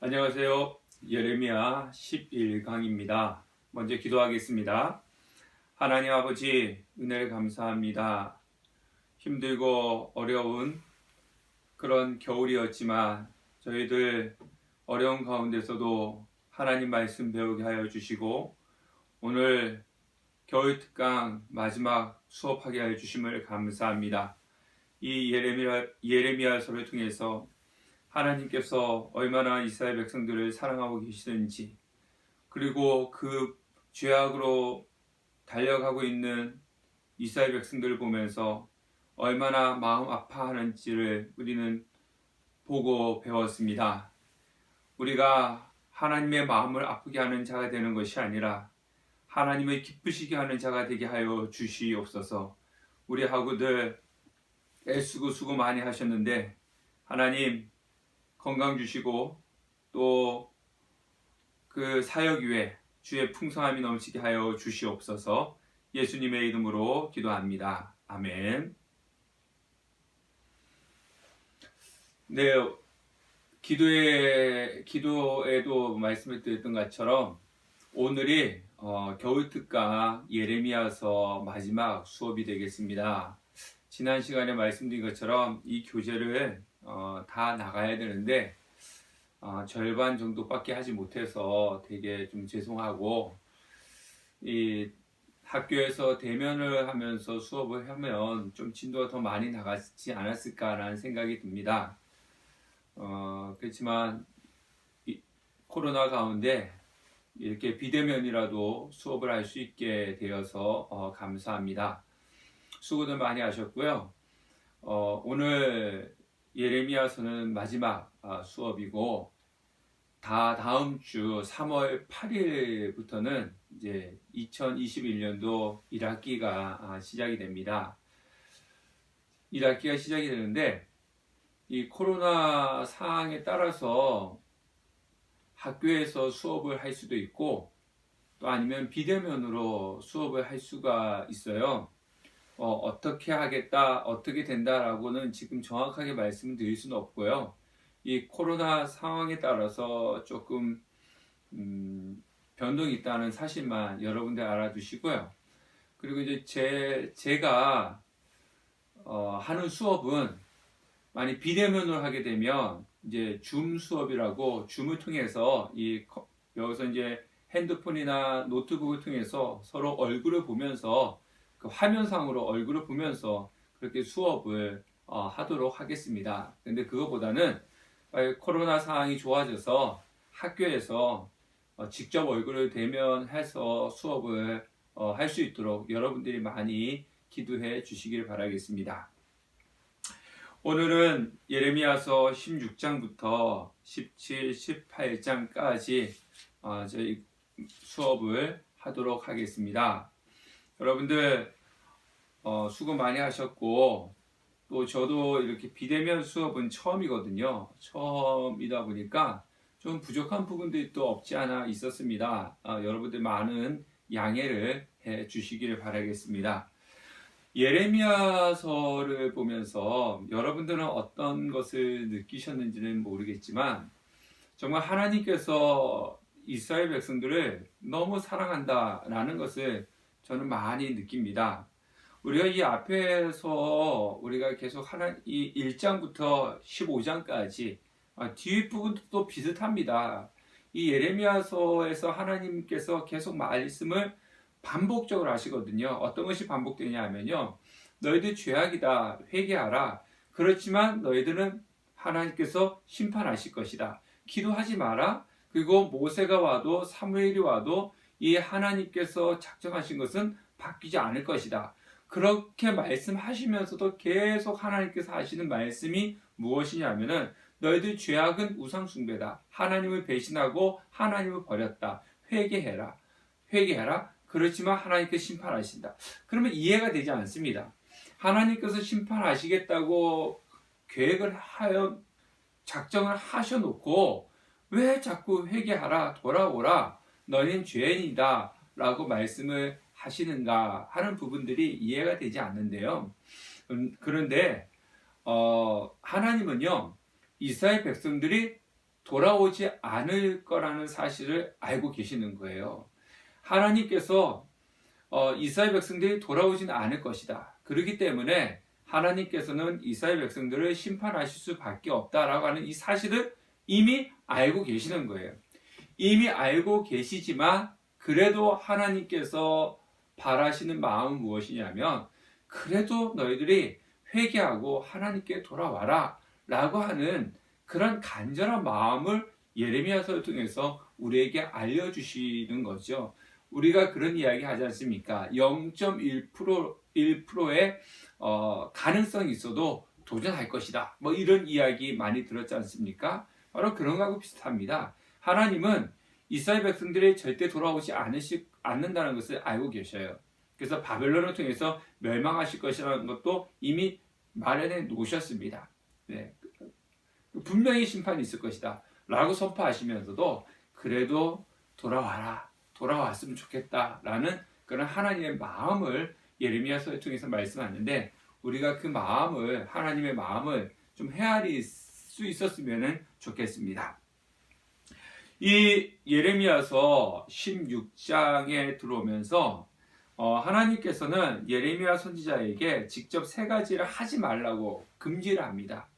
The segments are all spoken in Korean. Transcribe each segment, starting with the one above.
안녕하세요. 예레미야 11강입니다. 먼저 기도하겠습니다. 하나님 아버지, 은혜를 감사합니다. 힘들고 어려운 그런 겨울이었지만 저희들 어려운 가운데서도 하나님 말씀 배우게 하여 주시고 오늘 겨울 특강 마지막 수업하게 하여 주심을 감사합니다. 이 예레미야서를 통해서 하나님께서 얼마나 이스라엘 백성들을 사랑하고 계시는지, 그리고 그 죄악으로 달려가고 있는 이스라엘 백성들을 보면서 얼마나 마음 아파하는지를 우리는 보고 배웠습니다. 우리가 하나님의 마음을 아프게 하는 자가 되는 것이 아니라 하나님을 기쁘시게 하는 자가 되게 하여 주시옵소서. 우리 하구들 애쓰고 수고 많이 하셨는데 하나님 건강 주시고 또 그 사역 위에 주의 풍성함이 넘치게 하여 주시옵소서. 예수님의 이름으로 기도합니다. 아멘. 네, 기도에도 말씀을 드렸던 것처럼 오늘이 겨울 특강 예레미야서 마지막 수업이 되겠습니다. 지난 시간에 말씀드린 것처럼 이 교재를 다 나가야 되는데 절반 정도밖에 하지 못해서 되게 좀 죄송하고, 이 학교에서 대면을 하면서 수업을 하면 좀 진도가 더 많이 나가지 않았을까라는 생각이 듭니다. 그렇지만 코로나 가운데 이렇게 비대면이라도 수업을 할 수 있게 되어서 감사합니다. 수고들 많이 하셨고요. 오늘 예레미야서는 마지막 수업이고 다음 주 3월 8일부터는 이제 2021년도 1학기가 시작이 됩니다. 1학기가 시작이 되는데 이 코로나 상황에 따라서 학교에서 수업을 할 수도 있고 또 아니면 비대면으로 수업을 할 수가 있어요. 어떻게 하겠다, 어떻게 된다라고는 지금 정확하게 말씀을 드릴 수는 없고요. 이 코로나 상황에 따라서 조금 변동이 있다는 사실만 여러분들 알아두시고요. 그리고 이제 제가 하는 수업은 만약 비대면으로 하게 되면 이제 줌 수업이라고 줌을 통해서 여기서 이제 핸드폰이나 노트북을 통해서 서로 얼굴을 보면서 그 화면상으로 얼굴을 보면서 그렇게 수업을 하도록 하겠습니다. 근데 그거보다는 코로나 상황이 좋아져서 학교에서 직접 얼굴을 대면해서 수업을 할 수 있도록 여러분들이 많이 기도해 주시길 바라겠습니다. 오늘은 예레미야서 16장부터 17, 18장까지 저희 수업을 하도록 하겠습니다. 여러분들 수고 많이 하셨고 또 저도 이렇게 비대면 수업은 처음이거든요. 처음이다 보니까 좀 부족한 부분들이 또 없지 않아 있었습니다. 여러분들 많은 양해를 해 주시기를 바라겠습니다. 예레미야서를 보면서 여러분들은 어떤 것을 느끼셨는지는 모르겠지만 정말 하나님께서 이스라엘 백성들을 너무 사랑한다라는 것을 저는 많이 느낍니다. 우리가 이 앞에서 우리가 계속 이 1장부터 15장까지 뒷부분도 또 비슷합니다. 이 예레미야서에서 하나님께서 계속 말씀을 반복적으로 하시거든요. 어떤 것이 반복되냐 하면요. 너희들 죄악이다. 회개하라. 그렇지만 너희들은 하나님께서 심판하실 것이다. 기도하지 마라. 그리고 모세가 와도 사무엘이 와도 이 하나님께서 작정하신 것은 바뀌지 않을 것이다. 그렇게 말씀하시면서도 계속 하나님께서 하시는 말씀이 무엇이냐면은 너희들 죄악은 우상숭배다. 하나님을 배신하고 하나님을 버렸다. 회개해라. 회개해라. 그렇지만 하나님께서 심판하신다. 그러면 이해가 되지 않습니다. 하나님께서 심판하시겠다고 계획을 하여 작정을 하셔놓고 왜 자꾸 회개하라 돌아오라 너는 죄인이다 라고 말씀을 하시는가 하는 부분들이 이해가 되지 않는데요. 그런데 하나님은요 이스라엘 백성들이 돌아오지 않을 거라는 사실을 알고 계시는 거예요. 하나님께서 이스라엘 백성들이 돌아오지는 않을 것이다. 그렇기 때문에 하나님께서는 이스라엘 백성들을 심판하실 수밖에 없다라고 하는 이 사실을 이미 알고 계시는 거예요. 이미 알고 계시지만 그래도 하나님께서 바라시는 마음은 무엇이냐면 그래도 너희들이 회개하고 하나님께 돌아와라 라고 하는 그런 간절한 마음을 예레미야서를 통해서 우리에게 알려주시는 거죠. 우리가 그런 이야기 하지 않습니까? 0.1%의 가능성이 있어도 도전할 것이다. 뭐 이런 이야기 많이 들었지 않습니까? 바로 그런 거하고 비슷합니다. 하나님은 이스라엘 백성들이 절대 돌아오지 않는다는 것을 알고 계셔요. 그래서 바벨론을 통해서 멸망하실 것이라는 것도 이미 마련해 놓으셨습니다. 네. 분명히 심판이 있을 것이다 라고 선포하시면서도 그래도 돌아와라, 돌아왔으면 좋겠다 라는 그런 하나님의 마음을 예레미야서를 통해서 말씀하는데 우리가 그 마음을, 하나님의 마음을 좀 헤아릴 수 있었으면 좋겠습니다. 이 예레미야서 16장에 들어오면서 하나님께서는 예레미야 선지자에게 직접 세 가지를 하지 말라고 금지를 합니다.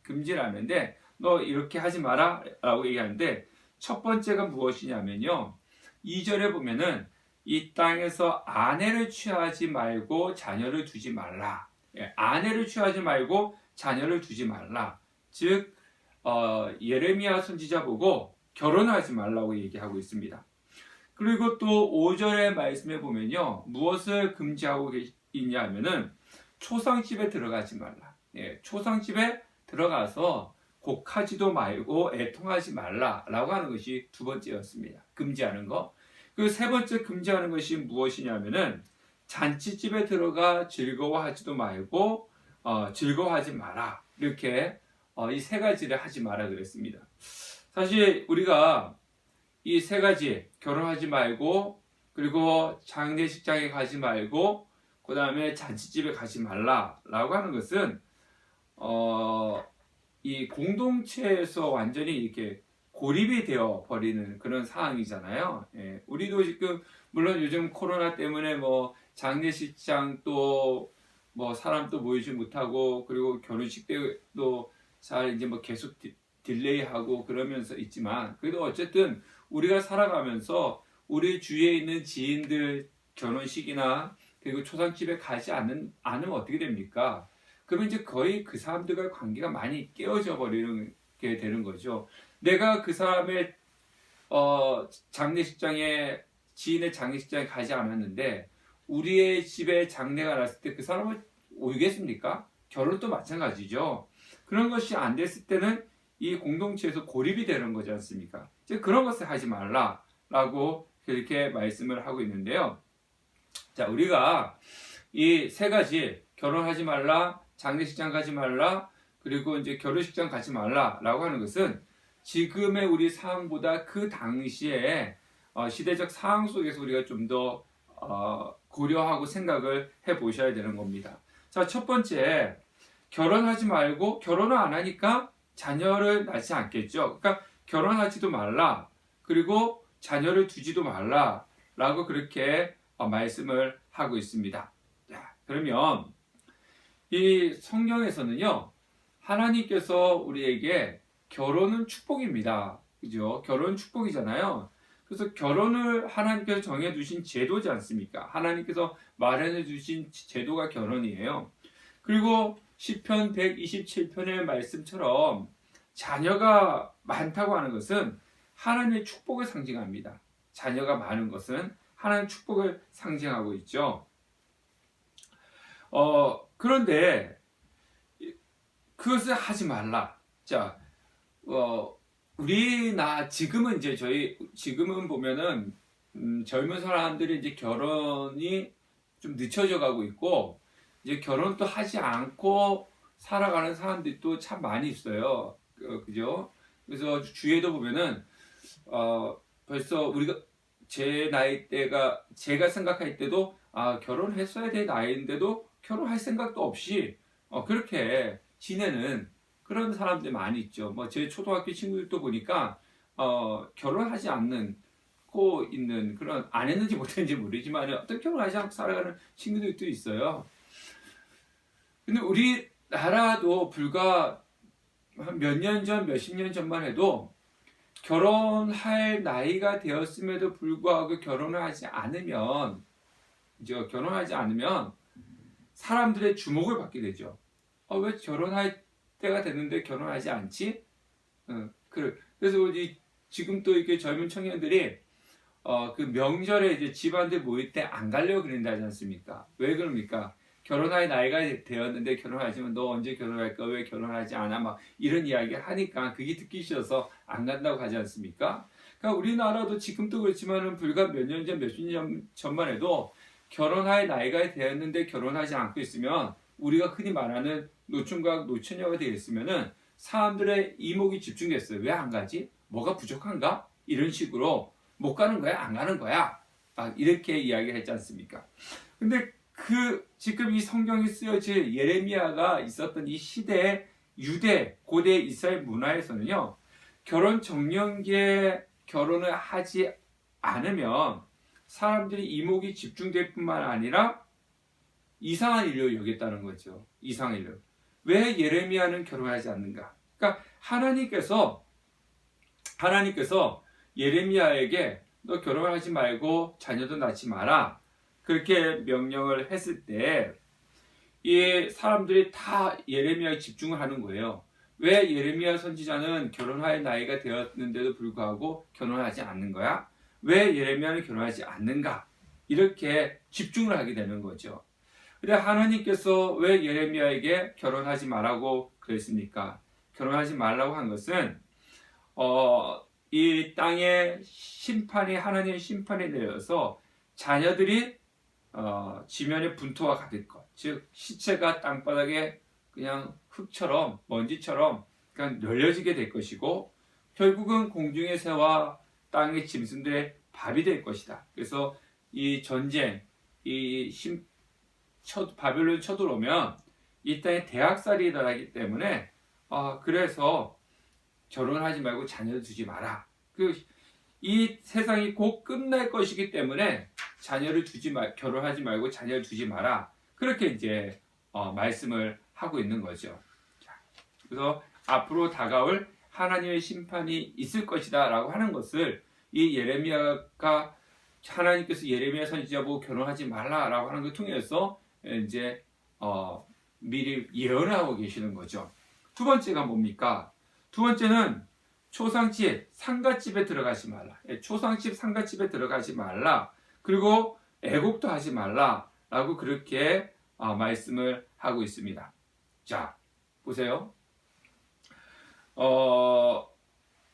금지를 하는데 너 이렇게 하지 마라 라고 얘기하는데 첫 번째가 무엇이냐면요, 2절에 보면은 이 땅에서 아내를 취하지 말고 자녀를 두지 말라. 아내를 취하지 말고 자녀를 두지 말라. 즉 예레미야 선지자 보고 결혼하지 말라고 얘기하고 있습니다. 그리고 또 5절의 말씀에 보면요, 무엇을 금지하고 있냐 하면은 초상집에 들어가지 말라. 초상집에 들어가서 곡하지도 말고 애통하지 말라라고 하는 것이 두 번째였습니다. 금지하는 거. 그 세 번째 금지하는 것이 무엇이냐면은 잔치집에 들어가 즐거워하지도 말고 즐거워하지 마라. 이렇게 이 세 가지를 하지 마라 그랬습니다. 사실 우리가 이 세 가지, 결혼하지 말고, 그리고 장례식장에 가지 말고, 그 다음에 잔치집에 가지 말라라고 하는 것은 이 공동체에서 완전히 이렇게 고립이 되어 버리는 그런 상황이잖아요. 우리도 지금 물론 요즘 코로나 때문에 뭐 장례식장 또 뭐 사람도 모이지 못하고, 그리고 결혼식 때도 잘 이제 뭐 계속 딜레이하고 그러면서 있지만, 그래도 어쨌든 우리가 살아가면서 우리 주위에 있는 지인들 결혼식이나 그리고 초상집에 가지 않으면 어떻게 됩니까? 그러면 이제 거의 그 사람들과 관계가 많이 깨어져 버리는 게 되는 거죠. 내가 그 사람의 장례식장에, 지인의 장례식장에 가지 않았는데 우리의 집에 장례가 났을 때 그 사람을 오겠습니까? 결혼도 마찬가지죠. 그런 것이 안 됐을 때는 이 공동체에서 고립이 되는 거지 않습니까? 이제 그런 것을 하지 말라라고 그렇게 말씀을 하고 있는데요. 자, 우리가 이 세 가지, 결혼하지 말라, 장례식장 가지 말라, 그리고 이제 결혼식장 가지 말라라고 하는 것은 지금의 우리 상황보다 그 당시에 시대적 상황 속에서 우리가 좀 더 고려하고 생각을 해 보셔야 되는 겁니다. 자, 첫 번째, 결혼하지 말고, 결혼을 안 하니까 자녀를 낳지 않겠죠. 그러니까 결혼하지도 말라, 그리고 자녀를 두지도 말라 라고 그렇게 말씀을 하고 있습니다. 자, 그러면 이 성경에서는요, 하나님께서 우리에게 결혼은 축복입니다. 그죠? 결혼은 축복이잖아요. 그래서 결혼을 하나님께서 정해두신 제도지 않습니까? 하나님께서 마련해주신 제도가 결혼이에요. 그리고 시편 127편의 말씀처럼 자녀가 많다고 하는 것은 하나님의 축복을 상징합니다. 자녀가 많은 것은 하나님의 축복을 상징하고 있죠. 그런데 그것을 하지 말라. 자, 지금은 이제 지금은 보면은 젊은 사람들이 이제 결혼이 좀 늦춰져 가고 있고, 이제 결혼도 하지 않고 살아가는 사람들이 또 참 많이 있어요. 그죠? 그래서 주위에도 보면은 벌써 우리가 제 나이 때가, 제가 생각할 때도 결혼했어야 될 나이인데도 결혼할 생각도 없이 그렇게 지내는 그런 사람들이 많이 있죠. 뭐 제 초등학교 친구들도 보니까 결혼하지 않고 있는 그런 안 했는지 못했는지 모르지만 어떤 결혼하지 않고 살아가는 친구들도 있어요. 근데 우리나라도 불과 몇 년 전, 몇십 년 전만 해도 결혼할 나이가 되었음에도 불구하고 결혼하지 않으면 사람들의 주목을 받게 되죠. 왜 결혼할 때가 됐는데 결혼하지 않지? 그래서 지금 또 이렇게 젊은 청년들이 그 명절에 이제 집안들 모일 때 안 가려고 그런다지 않습니까? 왜 그럽니까? 결혼할 나이가 되었는데 결혼하지만 너 언제 결혼할까? 왜 결혼하지 않아? 막 이런 이야기를 하니까 그게 듣기 싫어서 안 간다고 하지 않습니까? 그러니까 우리나라도 지금도 그렇지만은 불과 몇 년 전, 몇십 년 전만 해도 결혼할 나이가 되었는데 결혼하지 않고 있으면 우리가 흔히 말하는 노총각, 노처녀가 되겠으면은 사람들의 이목이 집중됐어요. 왜 안 가지? 뭐가 부족한가? 이런 식으로 못 가는 거야? 안 가는 거야? 이렇게 이야기했지 않습니까? 근데 지금 이 성경이 쓰여질 예레미야가 있었던 이 시대의 유대, 고대 이스라엘 문화에서는요, 결혼 정년기에 결혼을 하지 않으면 사람들이 이목이 집중될 뿐만 아니라 이상한 일로 여겼다는 거죠. 이상한 일로. 왜 예레미야는 결혼하지 않는가? 그러니까 하나님께서 예레미야에게 너 결혼하지 말고 자녀도 낳지 마라. 그렇게 명령을 했을 때 이 사람들이 다 예레미야에 집중을 하는 거예요. 왜 예레미야 선지자는 결혼할 나이가 되었는데도 불구하고 결혼하지 않는 거야? 왜 예레미야는 결혼하지 않는가? 이렇게 집중을 하게 되는 거죠. 근데 하나님께서 왜 예레미야에게 결혼하지 말라고 그랬습니까? 결혼하지 말라고 한 것은 이 땅에 하나님의 심판이 내려서 자녀들이 지면에 분토가 가득 것, 즉 시체가 땅바닥에 그냥 흙처럼 먼지처럼 그냥 널려지게 될 것이고 결국은 공중의 새와 땅의 짐승들의 밥이 될 것이다. 그래서 이 전쟁, 바벨론이 쳐들어오면 이 땅에 대학살이 일어나기 때문에 그래서 결혼하지 말고 자녀를 두지 마라. 이 세상이 곧 끝날 것이기 때문에 결혼하지 말고 자녀를 두지 마라. 그렇게 이제 말씀을 하고 있는 거죠. 그래서 앞으로 다가올 하나님의 심판이 있을 것이다라고 하는 것을 이 하나님께서 예레미야 선지자 보고 결혼하지 말라라고 하는 걸 통해서 이제 미리 예언하고 계시는 거죠. 두 번째가 뭡니까? 두 번째는 초상집, 상갓집에 들어가지 말라. 초상집, 상갓집에 들어가지 말라. 그리고 애곡도 하지 말라라고 그렇게 말씀을 하고 있습니다. 자, 보세요.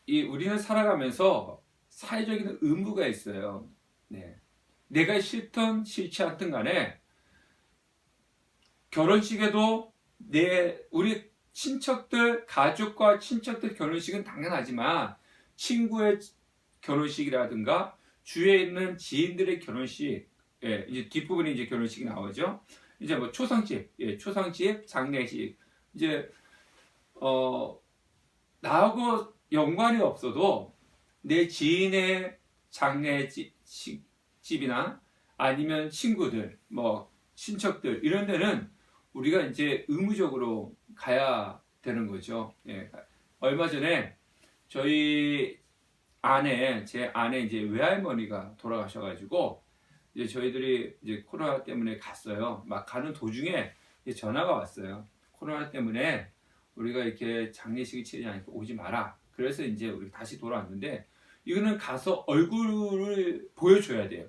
우리는 살아가면서 사회적인 의무가 있어요. 네. 내가 싫든 싫지 않든 간에 결혼식에도 우리 친척들, 가족과 친척들 결혼식은 당연하지만 친구의 결혼식이라든가 주위에 있는 지인들의 결혼식, 이제 뒷부분에 이제 결혼식이 나오죠. 이제 뭐 초상집, 초상집, 장례식, 이제 나하고 연관이 없어도 내 지인의 장례집이나 아니면 친구들, 뭐 친척들 이런 데는 우리가 이제 의무적으로 가야 되는 거죠. 얼마 전에 제 아내 이제 외할머니가 돌아가셔가지고 이제 저희들이 이제 코로나 때문에 갔어요. 막 가는 도중에 전화가 왔어요. 코로나 때문에 우리가 이렇게 장례식을 치르지 않으니까 오지 마라. 그래서 이제 우리 다시 돌아왔는데 이거는 가서 얼굴을 보여줘야 돼요.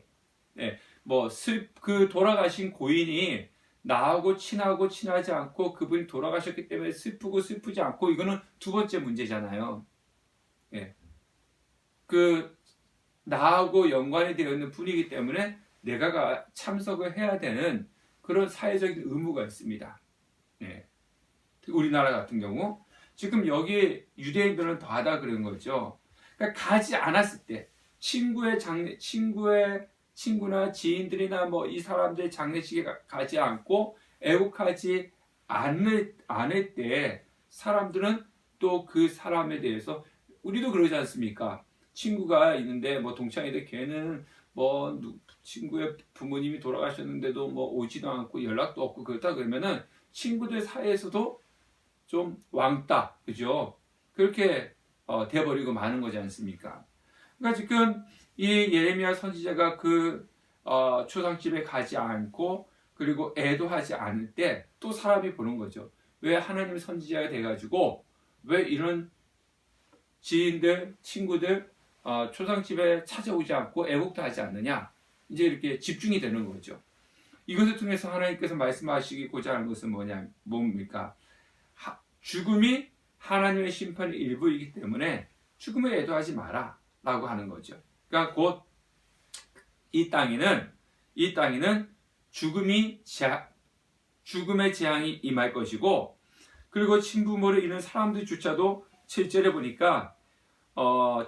그 돌아가신 고인이 나하고 친하고 친하지 않고 그분이 돌아가셨기 때문에 슬프고 슬프지 않고 이거는 두 번째 문제잖아요. 나하고 연관이 되어 있는 분이기 때문에 내가 참석을 해야 되는 그런 사회적인 의무가 있습니다. 우리나라 같은 경우 지금 여기 유대인들은 더하다 그런 거죠. 그러니까 가지 않았을 때 친구나 지인들이나 뭐 이 사람들의 장례식에 가지 않고 애국하지 않을 때 사람들은 또 그 사람에 대해서 우리도 그러지 않습니까? 친구가 있는데 뭐 동창인데 걔는 뭐 친구의 부모님이 돌아가셨는데도 뭐 오지도 않고 연락도 없고 그렇다 그러면은 친구들 사이에서도 좀 왕따, 그죠? 그렇게 돼버리고 마는 거지 않습니까? 그러니까 지금 이 예레미야 선지자가 그 초상집에 가지 않고 그리고 애도하지 않을 때 또 사람이 보는 거죠. 왜 하나님 선지자가 돼가지고 왜 이런 지인들, 친구들 초상집에 찾아오지 않고 애국도 하지 않느냐? 이제 이렇게 집중이 되는 거죠. 이것을 통해서 하나님께서 말씀하시고자 하는 것은 뭡니까? 죽음이 하나님의 심판의 일부이기 때문에 죽음에 애도하지 마라 라고 하는 거죠. 그러니까 곧 이 땅에는 죽음의 재앙이 임할 것이고, 그리고 친부모를 잃은 사람들조차도 7절에 보니까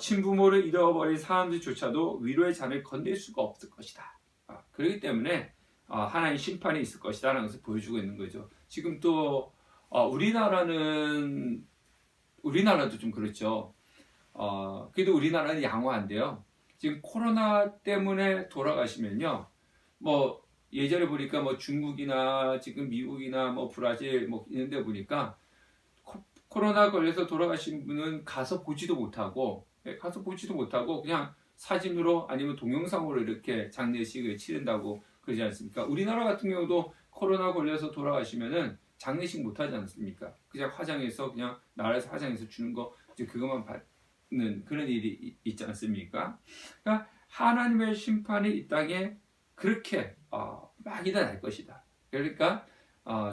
친부모를 잃어버린 사람들조차도 위로의 잔을 건넬 수가 없을 것이다. 그렇기 때문에 하나님 심판이 있을 것이다 라는 것을 보여주고 있는 거죠. 지금 또 우리나라도 좀 그렇죠. 그래도 우리나라는 양호한데요. 지금 코로나 때문에 돌아가시면요, 뭐 예전에 보니까 뭐 중국이나 지금 미국이나 뭐 브라질 뭐 이런 데 보니까 코로나 걸려서 돌아가신 분은 가서 보지도 못하고 그냥 사진으로 아니면 동영상으로 이렇게 장례식을 치른다고 그러지 않습니까? 우리나라 같은 경우도 코로나 걸려서 돌아가시면은 장례식 못 하지 않습니까? 그냥 화장해서 그냥 나라에서 화장해서 주는 거 이제 그것만 받는 그런 일이 있지 않습니까? 그러니까 하나님의 심판이 이 땅에 그렇게 많이 날 것이다. 그러니까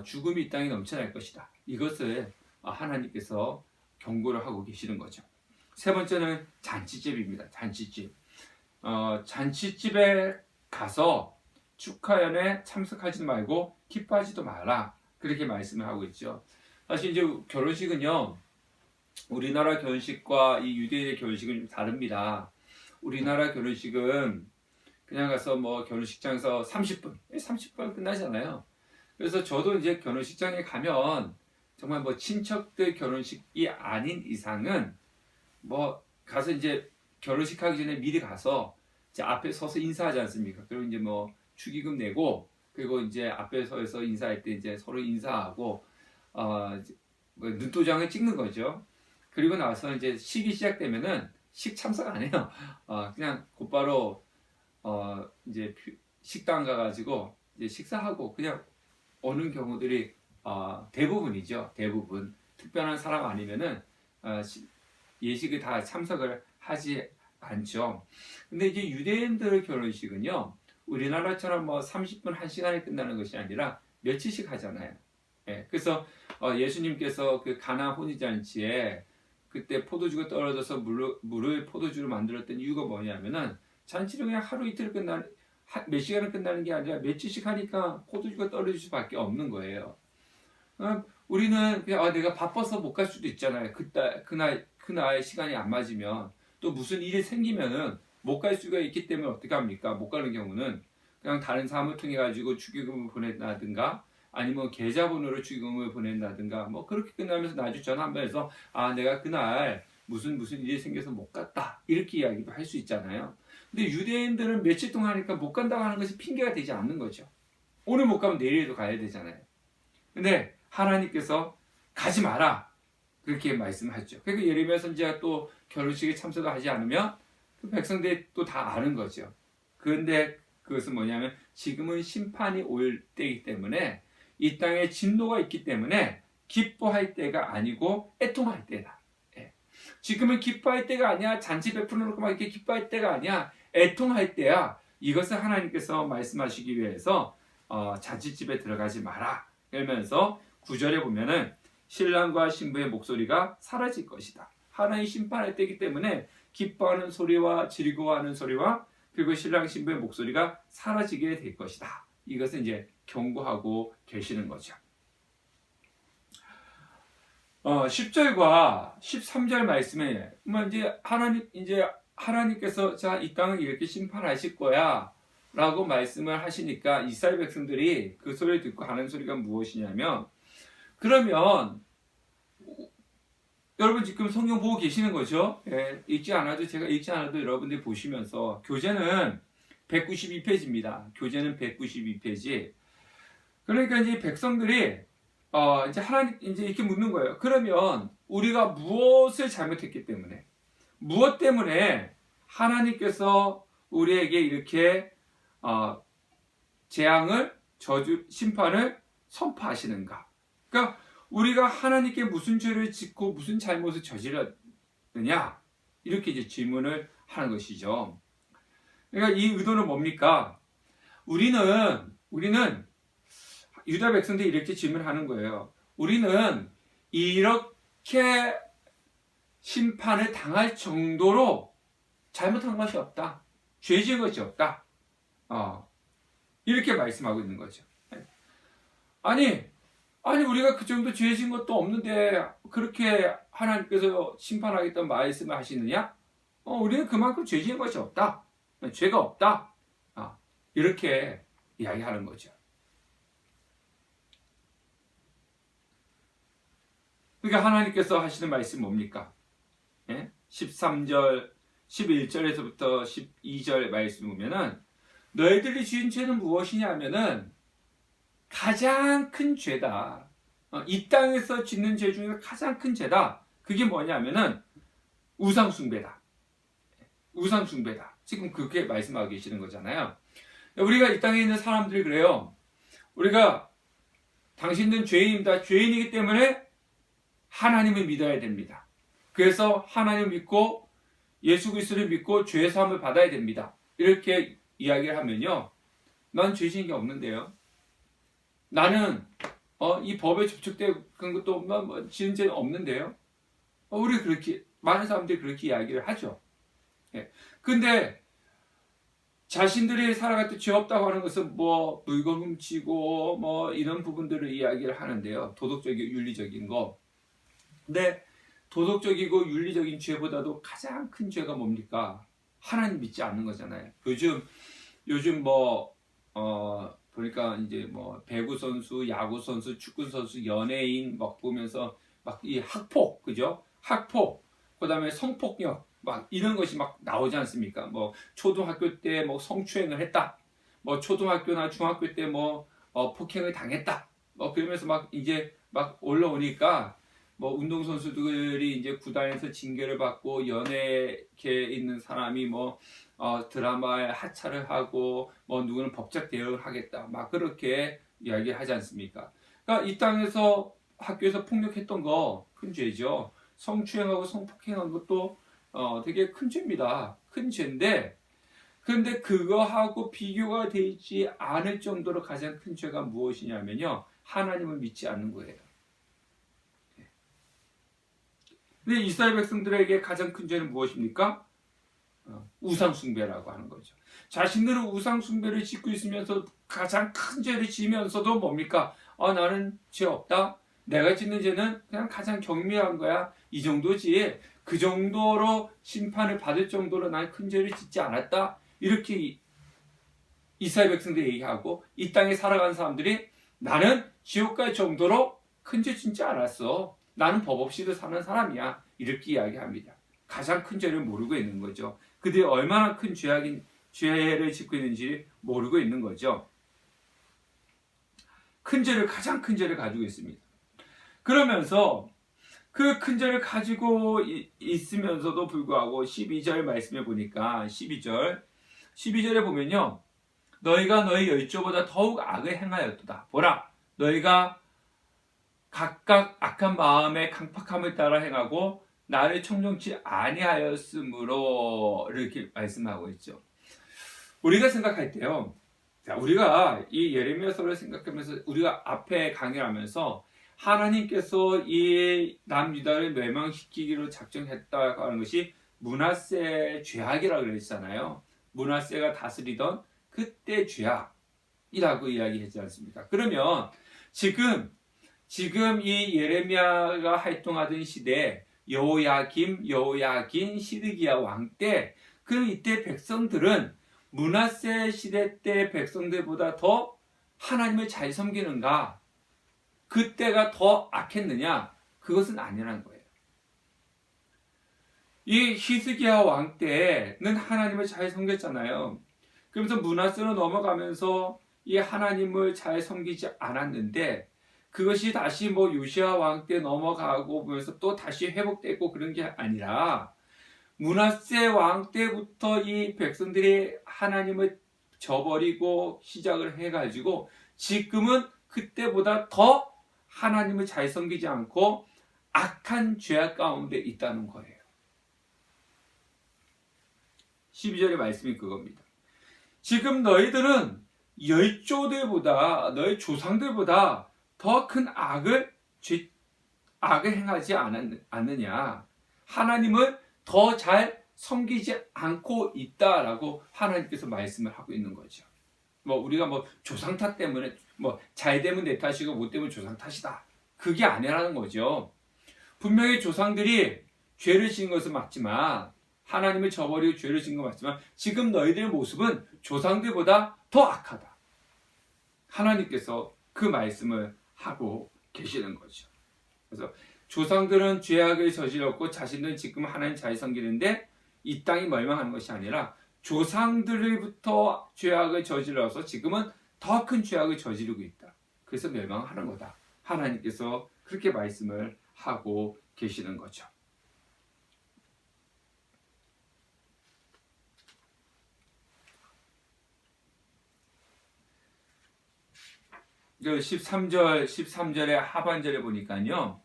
죽음이 이 땅에 넘쳐날 것이다. 이것을 하나님께서 경고를 하고 계시는 거죠. 세 번째는 잔치집입니다. 잔치집. 잔치집에 가서 축하연에 참석하지 말고 기뻐하지도 마라. 그렇게 말씀을 하고 있죠. 사실 이제 결혼식은요, 우리나라 결혼식과 이 유대인의 결혼식은 좀 다릅니다. 우리나라 결혼식은 그냥 가서 뭐 결혼식장에서 30분 끝나잖아요. 그래서 저도 이제 결혼식장에 가면 정말 뭐 친척들 결혼식이 아닌 이상은 뭐 가서 이제 결혼식 하기 전에 미리 가서 이제 앞에 서서 인사하지 않습니까? 그리고 이제 뭐 축의금 내고, 그리고 이제 앞에 서서 인사할 때 이제 서로 인사하고 뭐 눈도장을 찍는 거죠. 그리고 나서 이제 식이 시작되면은 식 참석 안 해요. 그냥 곧바로 이제 식당 가가지고 이제 식사하고 그냥 오는 경우들이 대부분이죠. 대부분 특별한 사람 아니면은 예식에 다 참석을 하지 않죠. 근데 이제 유대인들 결혼식은요, 우리나라처럼 뭐 30분 1시간에 끝나는 것이 아니라 며칠씩 하잖아요. 예, 그래서 예수님께서 그 가나 혼인잔치에 그때 포도주가 떨어져서 물을 포도주로 만들었던 이유가 뭐냐면은 잔치를 그냥 하루 이틀 몇 시간을 끝나는 게 아니라 며칠씩 하니까 포도주가 떨어질 수밖에 없는 거예요. 우리는 그냥 내가 바빠서 못 갈 수도 있잖아요. 그날 시간이 안 맞으면 또 무슨 일이 생기면은 못 갈 수가 있기 때문에 어떻게 합니까? 못 가는 경우는 그냥 다른 사람을 통해 가지고 축의금을 보낸다든가 아니면 계좌번호로 축의금을 보낸다든가 뭐 그렇게 끝나면서 나중에 전화 한 번 해서 내가 그날 무슨 일이 생겨서 못 갔다 이렇게 이야기도 할 수 있잖아요. 근데 유대인들은 며칠 동안 하니까 못 간다고 하는 것이 핑계가 되지 않는 거죠. 오늘 못 가면 내일에도 가야 되잖아요. 근데 하나님께서 가지 마라 그렇게 말씀하죠. 그러니까 예레미야 선지자가 또 결혼식에 참석을 하지 않으면 그 백성들이 또 다 아는 거죠. 그런데 그것은 뭐냐면 지금은 심판이 올 때이기 때문에 이 땅에 진노가 있기 때문에 기뻐할 때가 아니고 애통할 때다. 지금은 기뻐할 때가 아니야. 잔치 베풀어 놓고 막 이렇게 기뻐할 때가 아니야. 애통할 때야. 이것을 하나님께서 말씀하시기 위해서 잔치집에 들어가지 마라. 이러면서 9절에 보면은 신랑과 신부의 목소리가 사라질 것이다. 하나님 심판할 때이기 때문에 기뻐하는 소리와 즐거워하는 소리와 그리고 신랑 신부의 목소리가 사라지게 될 것이다. 이것은 이제 경고하고 계시는 거죠. 10절과 13절 말씀에 이제 하나님께서 자, 이 땅을 이렇게 심판하실 거야 라고 말씀을 하시니까 이스라엘 백성들이 그 소리를 듣고 하는 소리가 무엇이냐면, 그러면 여러분 지금 성경 보고 계시는 거죠? 예, 읽지 않아도 제가 읽지 않아도 여러분들이 보시면서 교재는 192페이지입니다. 교재는 192페이지. 그러니까 이제 백성들이 이제 하나님 이제 이렇게 묻는 거예요. 그러면 우리가 무엇을 잘못했기 때문에 무엇 때문에 하나님께서 우리에게 이렇게 재앙을 저주 심판을 선포하시는가? 그러니까 우리가 하나님께 무슨 죄를 짓고 무슨 잘못을 저질렀느냐? 이렇게 이제 질문을 하는 것이죠. 그러니까 이 의도는 뭡니까? 우리는 유다 백성들이 이렇게 질문하는 거예요. 우리는 이렇게 심판을 당할 정도로 잘못한 것이 없다. 죄 지은 것이 없다. 이렇게 말씀하고 있는 거죠. 아니 우리가 그 정도 죄 지은 것도 없는데 그렇게 하나님께서 심판하겠다는 말씀을 하시느냐? 우리는 그만큼 죄 지은 것이 없다. 죄가 없다. 이렇게 이야기하는 거죠. 그러니까 하나님께서 하시는 말씀 뭡니까? 13절, 11절에서부터 12절 말씀 보면은 너희들이 지은 죄는 무엇이냐면은 가장 큰 죄다. 이 땅에서 짓는 죄 중에서 가장 큰 죄다. 그게 뭐냐면은 우상숭배다. 우상숭배다. 지금 그렇게 말씀하고 계시는 거잖아요. 우리가 이 땅에 있는 사람들이 그래요. 우리가 당신은 죄인이다. 죄인이기 때문에 하나님을 믿어야 됩니다. 그래서 하나님을 믿고 예수 그리스도를 믿고 죄 사함을 받아야 됩니다. 이렇게 이야기를 하면요. 난 죄 지은 게 없는데요. 나는 이 법에 접촉된 것도 지은 죄는 없는데요. 우리 그렇게 많은 사람들이 그렇게 이야기를 하죠. 근데 자신들이 살아갈 때 죄 없다고 하는 것은 물건 훔치고 이런 부분들을 이야기를 하는데요. 도덕적이고 윤리적인 거. 근데 도덕적이고 윤리적인 죄보다도 가장 큰 죄가 뭡니까? 하나님 믿지 않는 거잖아요. 요즘 보니까 이제 배구 선수, 야구 선수, 축구 선수, 연예인 보면서 이 학폭, 그죠? 학폭, 그다음에 성폭력 이런 것이 나오지 않습니까? 초등학교 때 성추행을 했다. 초등학교나 중학교 때 폭행을 당했다. 그러면서 이제 올라오니까 운동선수들이 이제 구단에서 징계를 받고 연예계에 있는 사람이 드라마에 하차를 하고 누구는 법적 대응을 하겠다. 그렇게 이야기하지 않습니까? 그러니까 이 땅에서 학교에서 폭력했던 거 큰 죄죠. 성추행하고 성폭행한 것도 되게 큰 죄입니다. 큰 죄인데 그런데 그거하고 비교가 되지 않을 정도로 가장 큰 죄가 무엇이냐면요. 하나님을 믿지 않는 거예요. 근데 이스라엘 백성들에게 가장 큰 죄는 무엇입니까? 우상숭배라고 하는 거죠. 자신들은 우상숭배를 짓고 있으면서 가장 큰 죄를 지면서도 뭡니까? 나는 죄 없다. 내가 짓는 죄는 그냥 가장 경미한 거야. 이 정도지. 그 정도로 심판을 받을 정도로 난 큰 죄를 짓지 않았다. 이렇게 이스라엘 백성들이 얘기하고 이 땅에 살아가는 사람들이 나는 지옥 갈 정도로 큰 죄 짓지 않았어. 나는 법 없이도 사는 사람이야. 이렇게 이야기합니다. 가장 큰 죄를 모르고 있는 거죠. 그들이 얼마나 큰 죄를 짓고 있는지 모르고 있는 거죠. 가장 큰 죄를 가지고 있습니다. 그러면서 그 큰 죄를 가지고 있으면서도 불구하고 12절 말씀해 보니까 12절에 보면요. 너희가 너희 열조보다 더욱 악을 행하였도다. 보라, 너희가 각각 악한 마음의 강팍함을 따라 행하고 나를 청종치 아니하였으므로 이렇게 말씀하고 있죠. 우리가 생각할 때요. 자, 우리가 이 예레미야서를 생각하면서 우리가 앞에 강의를 하면서 하나님께서 이 남유다를 멸망시키기로 작정했다고 하는 것이 므낫세 죄악이라고 그랬잖아요. 므낫세가 다스리던 그때 죄악이라고 이야기했지 않습니까? 그러면 지금 이 예레미야가 활동하던 시대 여호야김, 여호야긴, 시드기야 왕 때 이때 백성들은 므낫세 시대 때 백성들보다 더 하나님을 잘 섬기는가? 그때가 더 악했느냐? 그것은 아니라는 거예요. 이 히스기야 왕 때는 하나님을 잘 섬겼잖아요. 그러면서 므낫세로 넘어가면서 이 하나님을 잘 섬기지 않았는데 그것이 다시 뭐 요시야 왕 때 넘어가고 보면서 또 다시 회복되고 그런 게 아니라 므낫세 왕 때부터 이 백성들이 하나님을 저버리고 시작을 해가지고 지금은 그때보다 더 하나님을 잘 섬기지 않고 악한 죄악 가운데 있다는 거예요. 12절의 말씀이 그겁니다. 지금 너희들은 열조들보다 너희 조상들보다 더 큰 악을 행하지 않느냐. 하나님을 더 잘 섬기지 않고 있다라고 하나님께서 말씀을 하고 있는 거죠. 뭐 우리가 뭐 조상 탓 때문에 뭐 잘 되면 내 탓이고 못 되면 조상 탓이다. 그게 아니라는 거죠. 분명히 조상들이 죄를 지은 것은 맞지만 하나님을 저버리고 죄를 지은 건 맞지만 지금 너희들의 모습은 조상들보다 더 악하다. 하나님께서 그 말씀을 하고 계시는 거죠. 그래서 조상들은 죄악을 저질렀고 자신들은 지금 하나님 잘 섬기는데 이 땅이 멸망하는 것이 아니라 조상들부터 죄악을 저질러서 지금은 더 큰 죄악을 저지르고 있다. 그래서 멸망하는 거다. 하나님께서 그렇게 말씀을 하고 계시는 거죠. 13절의 하반절에 보니까요.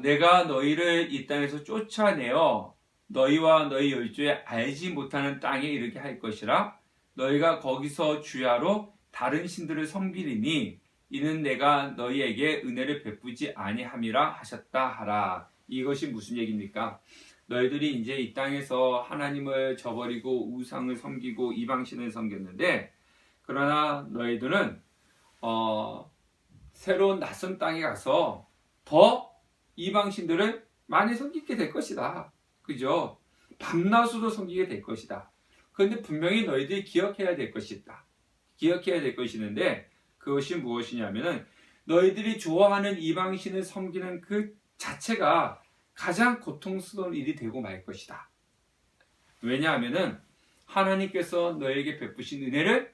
내가 너희를 이 땅에서 쫓아내어 너희와 너희 열조에 알지 못하는 땅에 이르게 할 것이라. 너희가 거기서 주야로 다른 신들을 섬기리니 이는 내가 너희에게 은혜를 베푸지 아니함이라 하셨다 하라. 이것이 무슨 얘기입니까? 너희들이 이제 이 땅에서 하나님을 저버리고 우상을 섬기고 이방신을 섬겼는데 그러나 너희들은 새로운 낯선 땅에 가서 더 이방신들을 많이 섬기게 될 것이다. 그죠? 밤낮으로 섬기게 될 것이다. 그런데 분명히 너희들이 기억해야 될 것이 있다. 기억해야 될 것이 있는데 그것이 무엇이냐면은 너희들이 좋아하는 이방신을 섬기는 그 자체가 가장 고통스러운 일이 되고 말 것이다. 왜냐하면은 하나님께서 너에게 베푸신 은혜를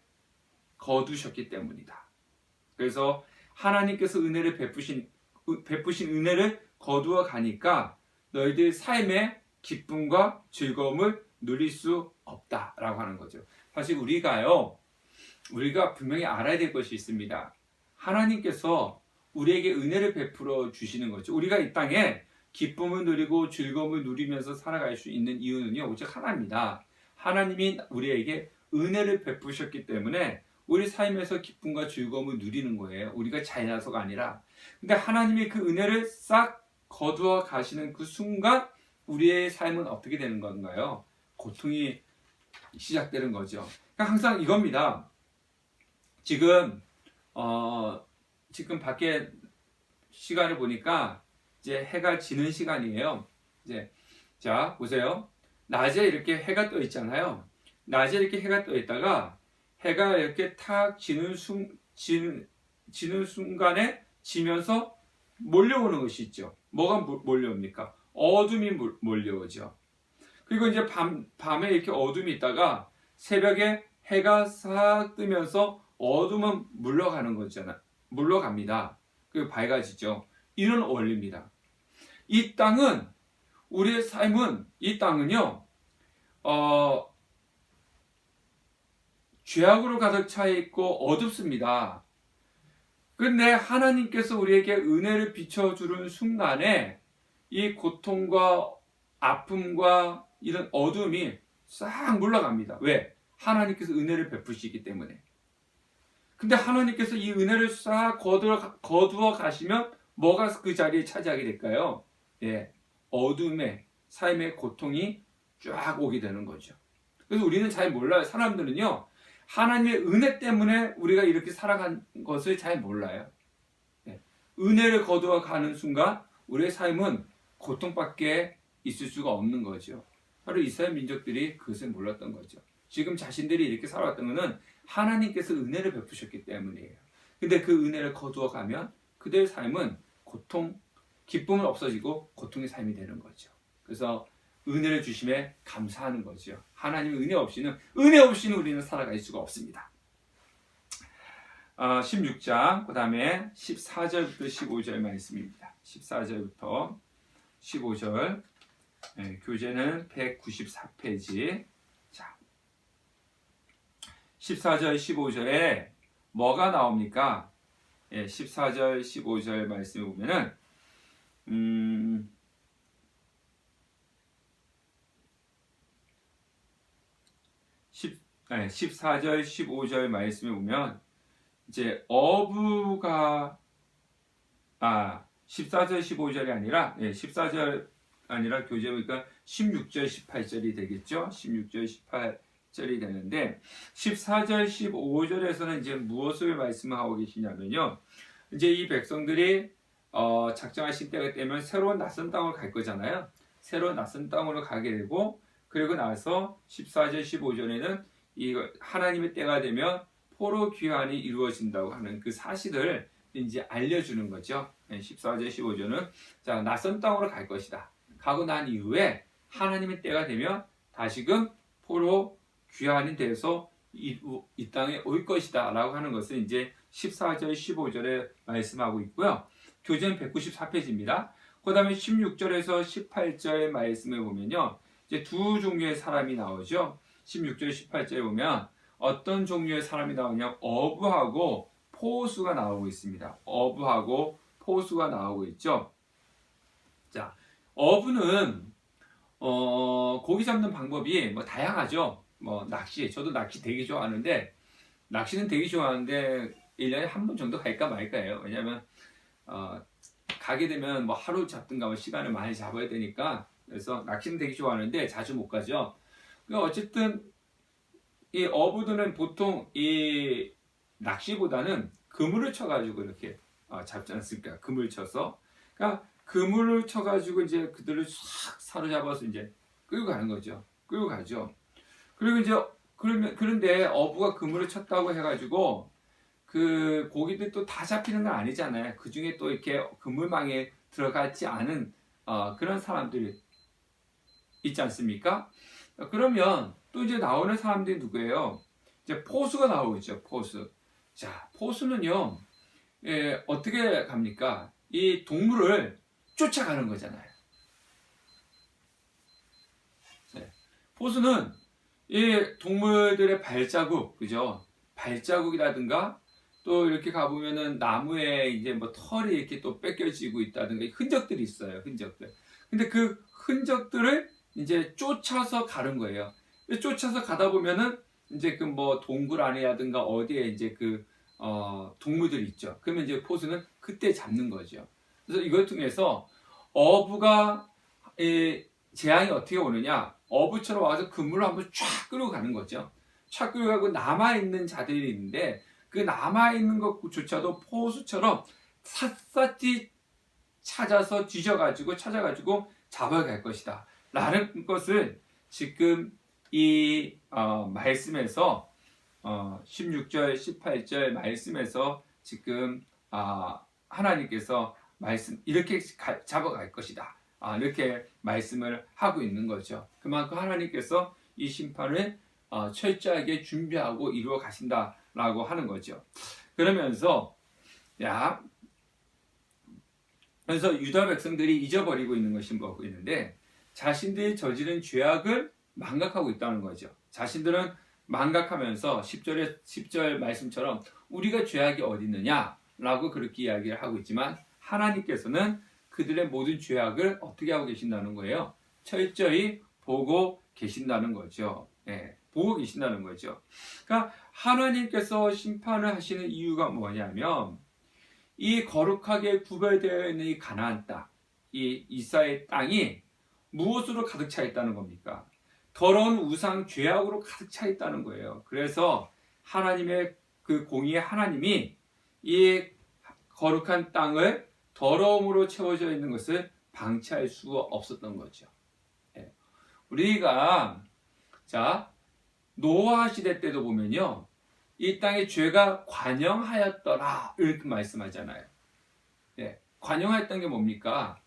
거두셨기 때문이다. 그래서 하나님께서 은혜를 베푸신 은혜를 거두어 가니까 너희들 삶의 기쁨과 즐거움을 누릴 수 없다라고 하는 거죠. 사실 우리가 분명히 알아야 될 것이 있습니다. 하나님께서 우리에게 은혜를 베풀어 주시는 거죠. 우리가 이 땅에 기쁨을 누리고 즐거움을 누리면서 살아갈 수 있는 이유는요, 오직 하나입니다. 하나님이 우리에게 은혜를 베푸셨기 때문에 우리 삶에서 기쁨과 즐거움을 누리는 거예요. 우리가 잘나서가 아니라. 근데 하나님이 그 은혜를 싹 거두어 가시는 그 순간 우리의 삶은 어떻게 되는 건가요? 고통이 시작되는 거죠. 그러니까 항상 이겁니다. 지금 밖에 시간을 보니까 이제 해가 지는 시간이에요. 이제 자 보세요. 낮에 이렇게 해가 떠 있잖아요. 낮에 이렇게 해가 떠 있다가 해가 이렇게 탁 지는 순간에 지면서 몰려오는 것이 있죠. 뭐가 몰려옵니까? 어둠이 몰려오죠. 그리고 이제 밤에 이렇게 어둠이 있다가 새벽에 해가 싹 뜨면서 어둠은 물러갑니다. 그리고 밝아지죠. 이런 원리입니다. 이 땅은 우리의 삶은 이 땅은요. 죄악으로 가득 차 있고 어둡습니다. 근데 하나님께서 우리에게 은혜를 비춰주는 순간에 이 고통과 아픔과 이런 어둠이 싹 물러갑니다. 왜? 하나님께서 은혜를 베푸시기 때문에. 근데 하나님께서 이 은혜를 싹 거두어 가시면 뭐가 그 자리에 차지하게 될까요? 예, 어둠의 삶의 고통이 쫙 오게 되는 거죠. 그래서 우리는 잘 몰라요. 사람들은요, 하나님의 은혜 때문에 우리가 이렇게 살아간 것을 잘 몰라요. 예, 은혜를 거두어 가는 순간 우리의 삶은 고통밖에 있을 수가 없는 거죠. 바로 이스라엘 민족들이 그것을 몰랐던 거죠. 지금 자신들이 이렇게 살아왔던 것은 하나님께서 은혜를 베푸셨기 때문이에요. 근데 그 은혜를 거두어 가면 그들의 삶은 기쁨은 없어지고 고통의 삶이 되는 거죠. 그래서 은혜를 주심에 감사하는 거죠. 하나님의 은혜 없이는 우리는 살아갈 수가 없습니다. 16장 그 다음에 14절부터 15절 말씀입니다. 14절부터 15절 교재는 194페이지. 자, 14절 15절에 뭐가 나옵니까? 14절 15절 말씀을 보면은 14절 15절 말씀을 보면 이제 어부가 14절 15절이 아니라 14절 아니라 교재 보니까 16절 18절이 되겠죠. 16절 18절이 되는데 14절 15절에서는 이제 무엇을 말씀하고 계시냐면요. 이제 이 백성들이 작정하신 때가 되면 새로운 낯선 땅을 갈 거잖아요. 새로운 낯선 땅으로 가게 되고 그리고 나서 14절 15절에는 이 하나님의 때가 되면 포로 귀환이 이루어진다고 하는 그 사실을 이제 알려주는 거죠. 14절 15절은 자, 낯선 땅으로 갈 것이다. 가고 난 이후에 하나님의 때가 되면 다시금 포로 귀환이 돼서 이 땅에 올 것이다 라고 하는 것을 이제 14절 15절에 말씀하고 있고요. 교재는 194페이지입니다. 그 다음에 16절에서 18절 말씀을 보면요. 이제 두 종류의 사람이 나오죠. 16절 18절에 보면 어떤 종류의 사람이 나오냐, 어부하고 포수가 나오고 있습니다. 어부하고 포수가 나오고 있죠. 자, 어부는 고기 잡는 방법이 뭐 다양하죠. 뭐 낚시, 저도 낚시 되게 좋아하는데 낚시는 되게 좋아하는데 1년에 한 번 정도 갈까 말까예요. 왜냐하면 가게 되면 뭐 하루 잡든가 뭐 시간을 많이 잡아야 되니까 그래서 낚시는 되게 좋아하는데 자주 못 가죠. 어쨌든 이 어부들은 보통 이 낚시보다는 그물을 쳐가지고 이렇게 잡지 않습니까? 그물 쳐서, 그러니까 그물을 쳐가지고 이제 그들을 싹 사로잡아서 이제 끌고 가는 거죠. 끌고 가죠. 그리고 이제 그런데 어부가 그물을 쳤다고 해가지고 그 고기들 또 다 잡히는 건 아니잖아요. 그 중에 또 이렇게 그물망에 들어가지 않은 그런 사람들이 있지 않습니까? 그러면 또 이제 나오는 사람들이 누구예요? 이제 포수가 나오고 있죠. 포수. 자, 포수는요, 어떻게 갑니까? 이 동물을 쫓아가는 거잖아요. 네. 포수는 이 동물들의 발자국, 그죠? 발자국이라든가 또 이렇게 가보면은 나무에 이제 뭐 털이 이렇게 또 뺏겨지고 있다든가 흔적들이 있어요. 흔적들. 근데 그 흔적들을 이제 쫓아서 가는 거예요. 쫓아서 가다 보면은 이제 그 뭐 동굴 안이라든가 어디에 이제 그 동물들이 있죠. 그러면 이제 포수는 그때 잡는 거죠. 그래서 이걸 통해서 어부가 재앙이 어떻게 오느냐? 어부처럼 와서 그물을 한번 쫙 끌고 가는 거죠. 쫙 끌고 가고 남아있는 자들이 있는데 그 남아있는 것조차도 포수처럼 샅샅이 찾아가지고 잡아갈 것이다 라는 것을 지금 이 말씀에서 16절 18절 말씀에서 지금 하나님께서 이렇게 잡아갈 것이다 이렇게 말씀을 하고 있는 거죠. 그만큼 하나님께서 이 심판을 철저하게 준비하고 이루어 가신다라고 하는 거죠. 그래서 유다 백성들이 잊어버리고 있는 것이 뭐고 있는데 자신들이 저지른 죄악을 망각하고 있다는 거죠. 자신들은 망각하면서 10절 말씀처럼 우리가 죄악이 어디 있느냐라고 그렇게 이야기를 하고 있지만 하나님께서는 그들의 모든 죄악을 어떻게 하고 계신다는 거예요? 철저히 보고 계신다는 거죠. 보고 계신다는 거죠. 그러니까 하나님께서 심판을 하시는 이유가 뭐냐면 이 거룩하게 구별되어 있는 이 가나안 땅, 이 이스라엘 땅이 무엇으로 가득 차 있다는 겁니까? 더러운 우상 죄악으로 가득 차 있다는 거예요. 그래서 하나님의 그 공의의 하나님이 이 거룩한 땅을 더러움으로 채워져 있는 것을 방치할 수가 없었던 거죠. 우리가 노아 시대 때도 보면요, 이 땅에 죄가 관영하였더라 이렇게 말씀하잖아요. 관영하였던 게 뭡니까?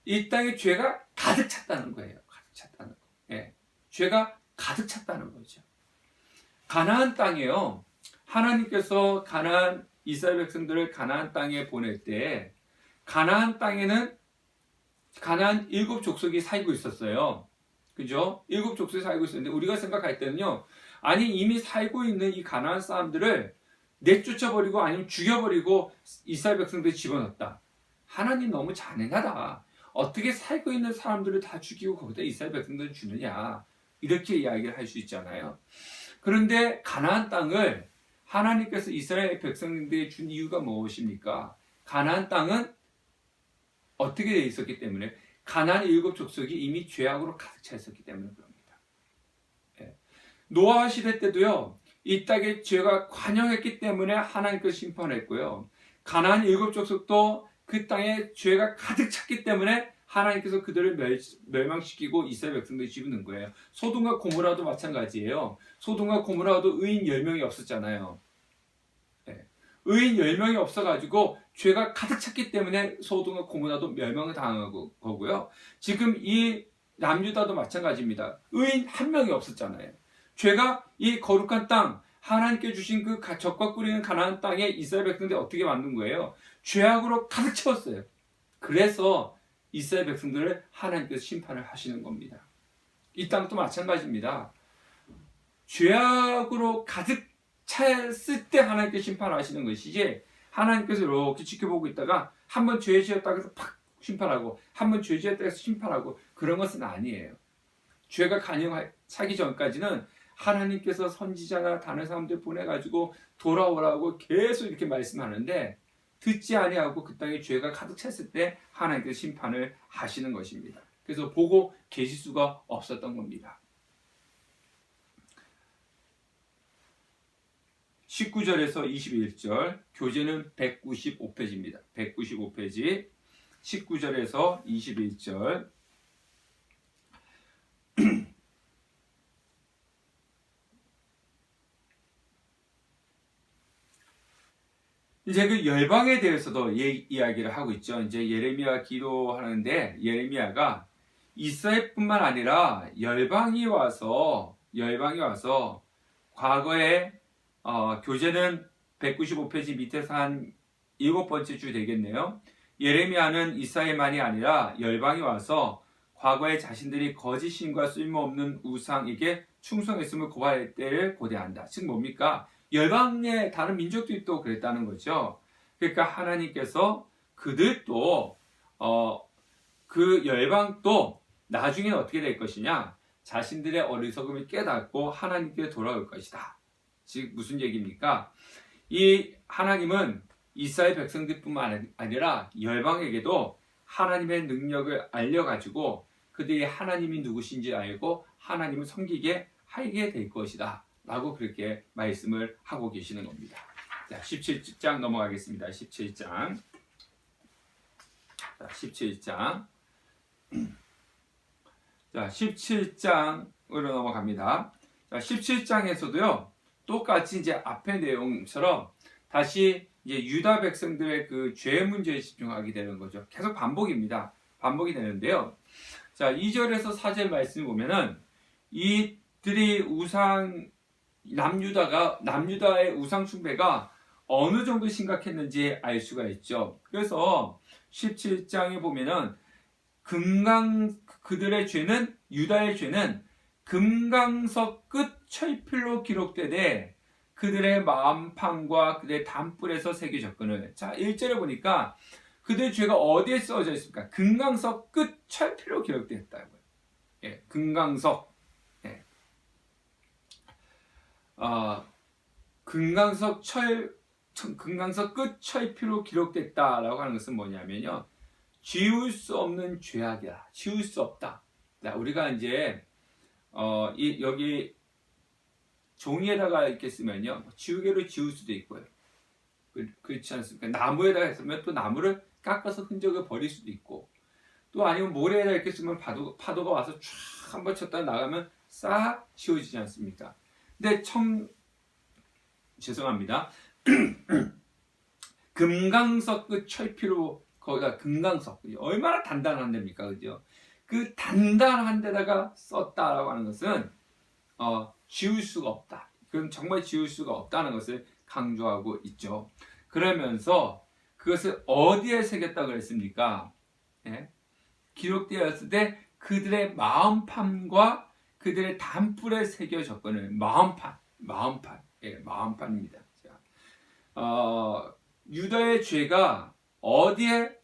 이 땅에 죄가 가득 찼다는 거예요. 가득 찼다는 거. 예. 죄가 가득 찼다는 거죠. 가나안 땅에요. 하나님께서 이스라엘 백성들을 가나안 땅에 보낼 때 가나안 땅에는 가나안 7족속이 살고 있었어요. 그죠? 7족속이 살고 있었는데 우리가 생각할 때는요. 아니 이미 살고 있는 이 가나안 사람들을 내쫓아버리고 아니면 죽여버리고 이스라엘 백성들이 집어넣었다. 하나님 너무 잔인하다. 어떻게 살고 있는 사람들을 다 죽이고 거기다 이스라엘 백성들을 주느냐. 이렇게 이야기를 할 수 있잖아요. 그런데 가나안 땅을 하나님께서 이스라엘 백성들에게 준 이유가 무엇입니까? 가나안 땅은 어떻게 되어 있었기 때문에 가나안 7족속이 이미 죄악으로 가득 차 있었기 때문에 그럽니다. 예. 노아 시대 때도요. 이 땅에 죄가 관영했기 때문에 하나님께서 심판했고요. 가나안 7족속도 그 땅에 죄가 가득 찼기 때문에 하나님께서 그들을 멸망시키고 이스라엘 백성들이 집어넣은 거예요. 소돔과 고모라도 마찬가지예요. 소돔과 고모라도 의인 10명이 없었잖아요. 네. 의인 10명이 없어가지고 죄가 가득 찼기 때문에 소돔과 고모라도 멸망을 당한 거고요. 지금 이 남유다도 마찬가지입니다. 의인 1명이 없었잖아요. 죄가 이 거룩한 땅, 하나님께 주신 그 적과 꿀이는 가나안 땅에 이스라엘 백성들이 어떻게 만든 거예요? 죄악으로 가득 채웠어요. 그래서 이스라엘 백성들을 하나님께서 심판을 하시는 겁니다. 이 땅도 마찬가지입니다. 죄악으로 가득 찼을 때 하나님께서 심판하시는 것이지 하나님께서 이렇게 지켜보고 있다가 한번 죄 지었다고 해서 팍 심판하고 한번 죄 지었다고 해서 심판하고 그런 것은 아니에요. 죄가 차기 전까지는 하나님께서 선지자나 다른 사람들 보내가지고 돌아오라고 계속 이렇게 말씀하는데 듣지 아니하고 그 땅에 죄가 가득 찼을 때 하나님께서 심판을 하시는 것입니다. 그래서 보고 계실 수가 없었던 겁니다. 19절에서 21절 교재는 195페이지입니다. 195페이지 19절에서 21절 이제 그 열방에 대해서도 이야기를 하고 있죠. 이제 예레미야 기도하는데 예레미야가 이스라엘뿐만 아니라 열방이 와서 과거에 교재는 195페이지 밑에서 한 7번째 주 되겠네요. 예레미야는 이스라엘만이 아니라 열방이 와서 과거에 자신들이 거짓 신과 쓸모없는 우상에게 충성했음을 고발할 때를 고대한다. 즉 뭡니까? 열방의 다른 민족들이 또 그랬다는 거죠. 그러니까 하나님께서 그들도 그 열방도 나중에 어떻게 될 것이냐? 자신들의 어리석음을 깨닫고 하나님께 돌아올 것이다. 즉 무슨 얘기입니까? 이 하나님은 이스라엘 백성들뿐만 아니라 열방에게도 하나님의 능력을 알려가지고 그들이 하나님이 누구신지 알고 하나님을 섬기게 하게 될 것이다. 라고 그렇게 말씀을 하고 계시는 겁니다. 자, 17장 넘어가겠습니다. 17장. 자, 17장. 자, 17장으로 넘어갑니다. 자, 17장에서도요, 똑같이 이제 앞의 내용처럼 다시 이제 유다 백성들의 그 죄 문제에 집중하게 되는 거죠. 계속 반복입니다. 반복이 되는데요. 자, 2절에서 4절 말씀을 보면은 이들이 남유다의 우상 숭배가 어느 정도 심각했는지 알 수가 있죠. 그래서 17장에 보면은 그들의 죄는 유다의 죄는 금강석 끝 철필로 기록되되 그들의 마음판과 그들의 담불에서 새겨졌거늘. 자, 1절에 보니까 그들의 죄가 어디에 써져 있습니까? 금강석 끝 철필로 기록되었다고요. 예, 금강석. 예. 금강석 끝 철피로 기록됐다라고 하는 것은 뭐냐면요. 지울 수 없는 죄악이야. 지울 수 없다. 자, 우리가 이제 여기 종이에다가 이렇게 쓰면요. 지우개로 지울 수도 있고요. 그렇지 않습니까? 나무에다가 했으면 또 나무를 깎아서 흔적을 버릴 수도 있고 또 아니면 모래에다 이렇게 쓰면 파도가 와서 쫙 한번 쳤다 나가면 싹 지워지지 않습니까? 근데 죄송합니다. 금강석 끝 철피로 거기다 금강석 얼마나 단단한답니까, 그죠? 그 단단한 데다가 썼다라고 하는 것은 지울 수가 없다. 그건 정말 지울 수가 없다는 것을 강조하고 있죠. 그러면서 그것을 어디에 새겼다고 그랬습니까? 예? 기록되었을 때 그들의 마음판과 그들의 담불에 새겨졌거든요. 마음판, 예, 마음판입니다. 유다의 죄가 어디에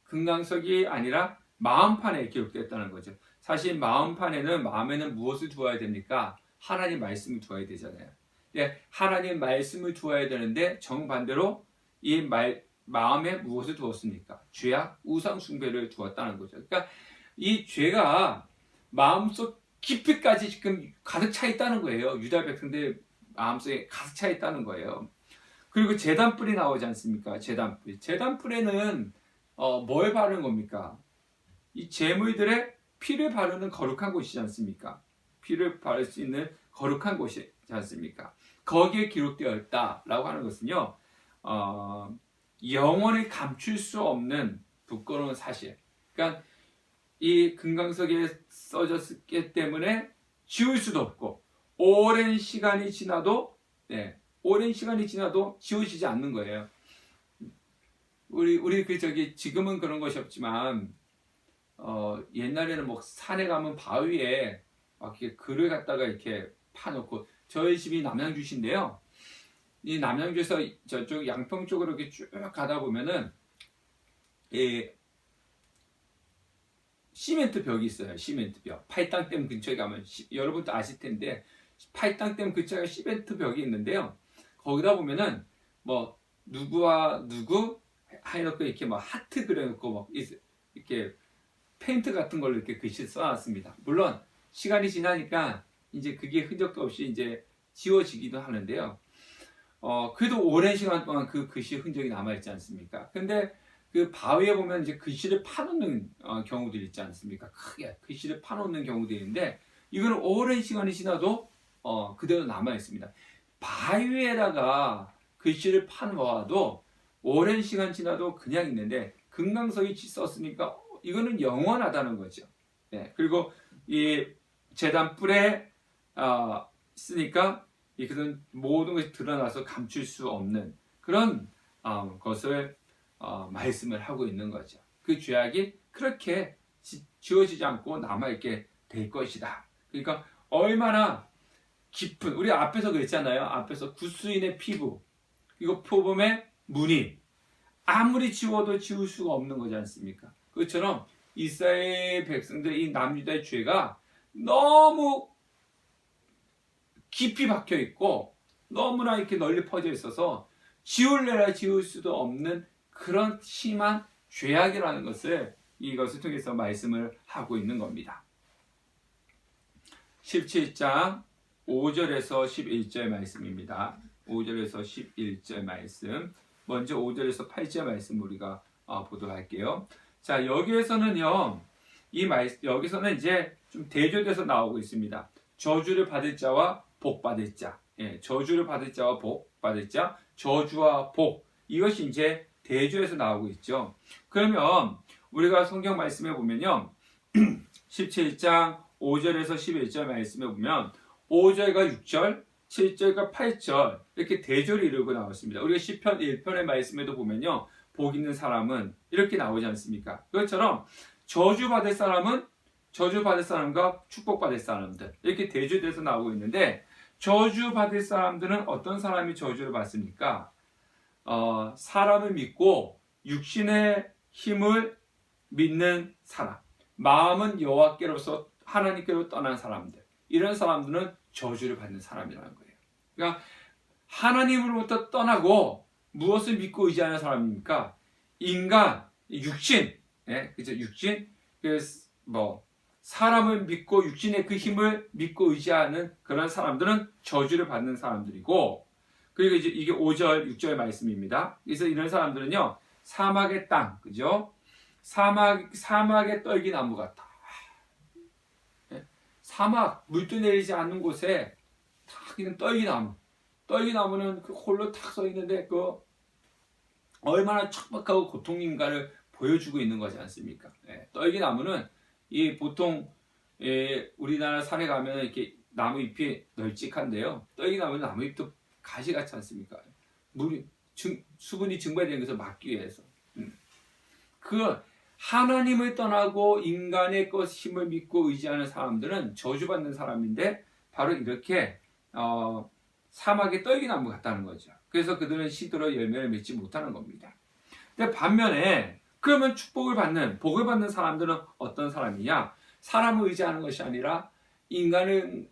금강석이 아니라 마음판에 기록됐다는 거죠. 사실 마음에는 무엇을 두어야 됩니까? 하나님 말씀을 두어야 되잖아요. 예, 하나님 말씀을 두어야 되는데 정반대로 이 마음에 무엇을 두었습니까? 죄악, 우상 숭배를 두었다는 거죠. 그러니까 이 죄가 마음속 깊이까지 지금 가득 차 있다는 거예요. 유다 백성들 마음속에 가득 차 있다는 거예요. 그리고 제단불이 나오지 않습니까? 제단불에는 뭘 바르는 겁니까? 이 제물들의 피를 바르는 거룩한 곳이지 않습니까? 피를 바를 수 있는 거룩한 곳이지 않습니까? 거기에 기록되어 있다라고 하는 것은요, 영원히 감출 수 없는 부끄러운 사실. 그러니까 이 금강석에 써졌기 때문에 지울 수도 없고, 오랜 시간이 지나도 지워지지 않는 거예요. 우리 지금은 그런 것이 없지만, 옛날에는 뭐 산에 가면 바위에 막 이렇게 글을 갖다가 이렇게 파놓고, 저희 집이 남양주시인데요. 이 남양주에서 저쪽 양평 쪽으로 이렇게 쭉 가다 보면은, 시멘트 벽이 있어요. 시멘트 벽. 팔당댐 근처에 가면, 여러분도 아실 텐데, 팔당댐 근처에 시멘트 벽이 있는데요. 거기다 보면은, 뭐, 누구와 누구 해놓고 이렇게 막 하트 그려놓고 막 이렇게 페인트 같은 걸로 이렇게 글씨 써놨습니다. 물론, 시간이 지나니까 이제 그게 흔적도 없이 이제 지워지기도 하는데요. 그래도 오랜 시간 동안 그 글씨 흔적이 남아있지 않습니까? 근데 그 바위에 보면 이제 글씨를 파놓는 경우들이 있지 않습니까? 크게 글씨를 파놓는 경우들이 있는데, 이거는 오랜 시간이 지나도 그대로 남아있습니다. 바위에다가 글씨를 파놓아도 오랜 시간 지나도 그냥 있는데, 금강석이 썼으니까 이거는 영원하다는 거죠. 네, 그리고 이 제단불에 쓰니까 이것은 모든 것이 드러나서 감출 수 없는 그런 것을 말씀을 하고 있는 거죠. 그 죄악이 그렇게 지워지지 않고 남아있게 될 것이다. 그러니까 얼마나 깊은, 우리 앞에서 그랬잖아요. 앞에서 구스인의 피부, 이거 표범의 무늬, 아무리 지워도 지울 수가 없는 거지 않습니까? 그것처럼 이스라엘 백성들의 이 남유다의 죄가 너무 깊이 박혀 있고 너무나 이렇게 널리 퍼져 있어서 지울래야 지울 수도 없는 그런 심한 죄악이라는 것을 이것을 통해서 말씀을 하고 있는 겁니다. 17장 5절에서 11절 말씀입니다. 5절에서 11절 말씀. 먼저 5절에서 8절 말씀 우리가 보도록 할게요. 자, 여기에서는요, 여기서는 이제 좀 대조돼서 나오고 있습니다. 저주를 받을 자와 복 받을 자. 예, 저주를 받을 자와 복 받을 자. 저주와 복. 이것이 이제 대조해서 나오고 있죠. 그러면 우리가 성경 말씀에 보면요. 17장 5절에서 11절 말씀에 보면 5절과 6절, 7절과 8절 이렇게 대조를 이루고 나왔습니다. 우리가 시편 1편의 말씀에도 보면요. 복 있는 사람은 이렇게 나오지 않습니까? 그것처럼 저주받을 사람은 저주받을 사람과 축복받을 사람들 이렇게 대조돼서 나오고 있는데, 저주받을 사람들은 어떤 사람이 저주를 받습니까? 사람을 믿고 육신의 힘을 믿는 사람, 마음은 여호와께로서 하나님께로 떠난 사람들, 이런 사람들은 저주를 받는 사람이라는 거예요. 그러니까 하나님으로부터 떠나고 무엇을 믿고 의지하는 사람입니까? 인간, 육신, 그죠? 육신, 사람을 믿고 육신의 그 힘을 믿고 의지하는 그런 사람들은 저주를 받는 사람들이고, 그리고 이제 이게 5절, 6절 말씀입니다. 그래서 이런 사람들은요, 사막의 땅, 그죠? 사막의 떨기나무 같다. 사막, 물도 내리지 않는 곳에 탁 있는 떨기나무. 떨기나무는 그 홀로 탁 서 있는데 얼마나 척박하고 고통인가를 보여주고 있는 거지 않습니까? 떨기나무는 이 보통 우리나라 산에 가면 이렇게 나무 잎이 널찍한데요. 떡이 나면 나무 잎도 가시 같지 않습니까? 수분이 증발되는 것을 막기 위해서. 그 하나님을 떠나고 인간의 힘을 믿고 의지하는 사람들은 저주받는 사람인데 바로 이렇게 사막의 떨기나무 같다는 거죠. 그래서 그들은 시들어 열매를 맺지 못하는 겁니다. 근데 반면에 그러면 축복을 받는 복을 받는 사람들은 어떤 사람이냐? 사람을 의지하는 것이 아니라 인간의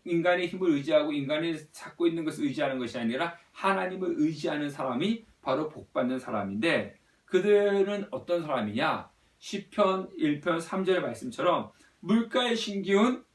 힘을 의지하고 인간이 찾고 있는 것을 의지하는 것이 아니라 하나님을 의지하는 사람이 바로 복 받는 사람인데 그들은 어떤 사람이냐? 시편 1편 3절의 말씀처럼 물가에 심기운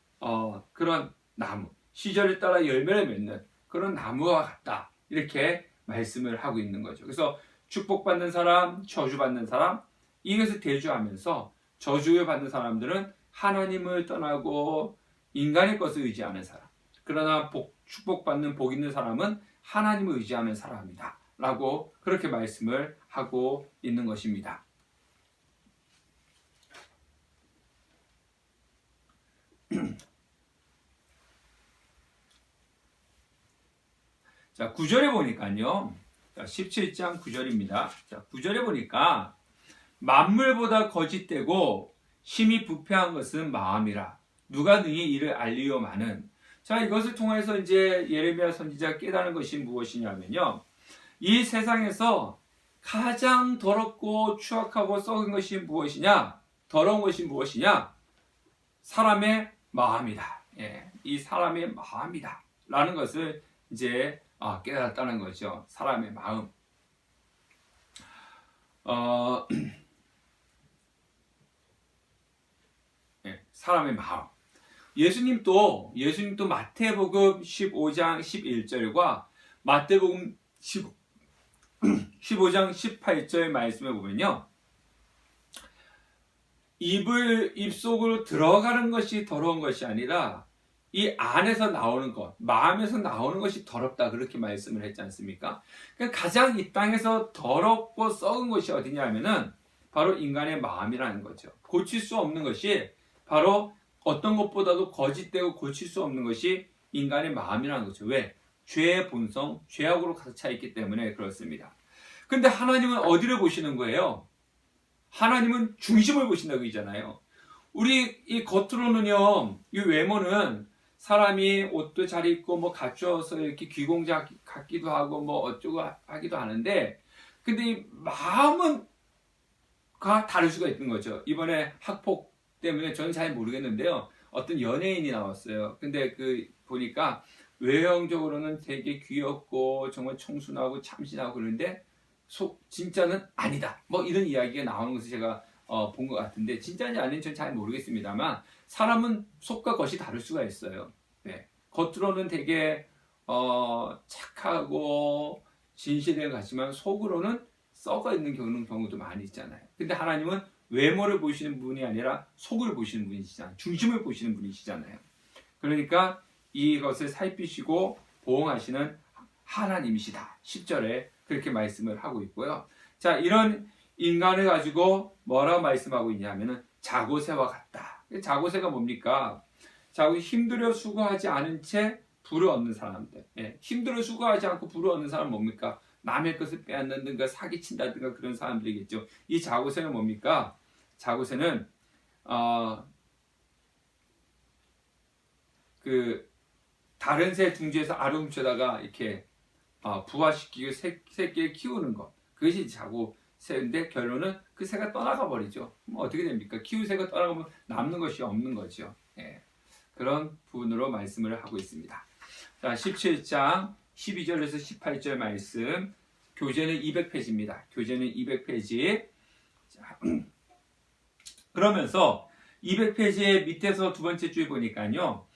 그런 나무, 시절에 따라 열매를 맺는 그런 나무와 같다. 이렇게 말씀을 하고 있는 거죠. 그래서 축복받는 사람, 저주받는 사람, 이것을 대조하면서 저주를 받는 사람들은 하나님을 떠나고 인간의 것을 의지하는 사람. 그러나 축복받는 복 있는 사람은 하나님을 의지하는 사람이다. 라고 그렇게 말씀을 하고 있는 것입니다. 자, 9절에 보니까요. 자, 17장 9절입니다. 자, 9절에 보니까 만물보다 거짓되고 심히 부패한 것은 마음이라. 누가 능히 이를 알리오마는. 자, 이것을 통해서 이제 예레미야 선지자가 깨달은 것이 무엇이냐면요. 이 세상에서 가장 더럽고 추악하고 썩은 것이 무엇이냐? 더러운 것이 무엇이냐? 사람의 마음이다. 예, 이 사람의 마음이다. 라는 것을 이제 깨달았다는 거죠. 사람의 마음. 예, 사람의 마음. 예수님도 마태복음 15장 11절과 마태복음 15장 18절 말씀에 보면요. 입속으로 들어가는 것이 더러운 것이 아니라 이 안에서 나오는 것, 마음에서 나오는 것이 더럽다. 그렇게 말씀을 했지 않습니까? 그러니까 가장 이 땅에서 더럽고 썩은 것이 어디냐 하면은 바로 인간의 마음이라는 거죠. 고칠 수 없는 것이 바로 어떤 것보다도 거짓되고 고칠 수 없는 것이 인간의 마음이라는 거죠. 왜? 죄의 본성, 죄악으로 가득 차 있기 때문에 그렇습니다. 근데 하나님은 어디를 보시는 거예요? 하나님은 중심을 보신다고 하잖아요. 우리 이 겉으로는요, 이 외모는 사람이 옷도 잘 입고 뭐 갖추어서 이렇게 귀공자 같기도 하고 뭐 어쩌고 하기도 하는데, 근데 이 마음은 다를 수가 있는 거죠. 이번에 학폭 때문에 저는 잘 모르겠는데요. 어떤 연예인이 나왔어요. 근데 보니까 외형적으로는 되게 귀엽고 정말 청순하고 참신하고 그러는데 진짜는 아니다. 뭐 이런 이야기가 나오는 것을 제가 본 것 같은데 진짜인지 아닌지 전 잘 모르겠습니다만 사람은 속과 겉이 다를 수가 있어요. 네. 겉으로는 되게 착하고 진실된 것 같지만 속으로는 썩어 있는 경우도 많이 있잖아요. 근데 하나님은 외모를 보시는 분이 아니라 속을 보시는 분이시잖아요. 중심을 보시는 분이시잖아요. 그러니까 이것을 살피시고 보응하시는 하나님이시다. 10절에 그렇게 말씀을 하고 있고요. 자, 이런 인간을 가지고 뭐라고 말씀하고 있냐면은 자고새와 같다. 자고새가 뭡니까? 힘들어 수고하지 않은 채 부를 얻는 사람들. 예, 힘들어 수고하지 않고 부를 얻는 사람은 뭡니까? 남의 것을 빼앗는다든가 사기친다든가 그런 사람들이겠죠. 이 자고새는 뭡니까? 자고새는 다른 새 둥지에서 알을 훔쳐다가 이렇게 부화시키고 새끼를 키우는 것. 그것이 자고새인데 결론은 그 새가 떠나가 버리죠. 어떻게 됩니까? 키운 새가 떠나가면 남는 것이 없는 거죠. 예. 그런 부분으로 말씀을 하고 있습니다. 자, 17장 12절에서 18절 말씀. 교재는 200페이지입니다. 교재는 200페이지. 자, 그러면서 200페이지의 밑에서 두 번째 줄 보니까요.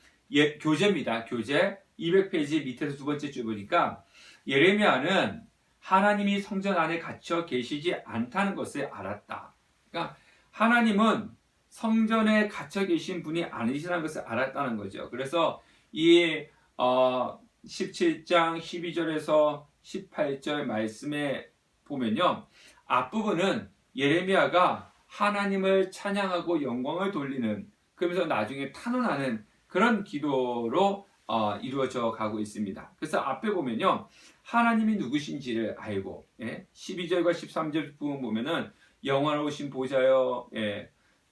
교재입니다. 교재 200페이지 밑에서 두 번째 줄 보니까 예레미야는 하나님이 성전 안에 갇혀 계시지 않다는 것을 알았다. 그러니까 하나님은 성전에 갇혀 계신 분이 아니시라는 것을 알았다는 거죠. 그래서 이 17장 12절에서 18절 말씀에 보면요. 앞부분은 예레미야가 하나님을 찬양하고 영광을 돌리는 그러면서 나중에 탄원하는 그런 기도로 이루어져 가고 있습니다. 그래서 앞에 보면요, 하나님이 누구신지를 알고, 12절과 13절 부분 보면은 영원하신 보좌여,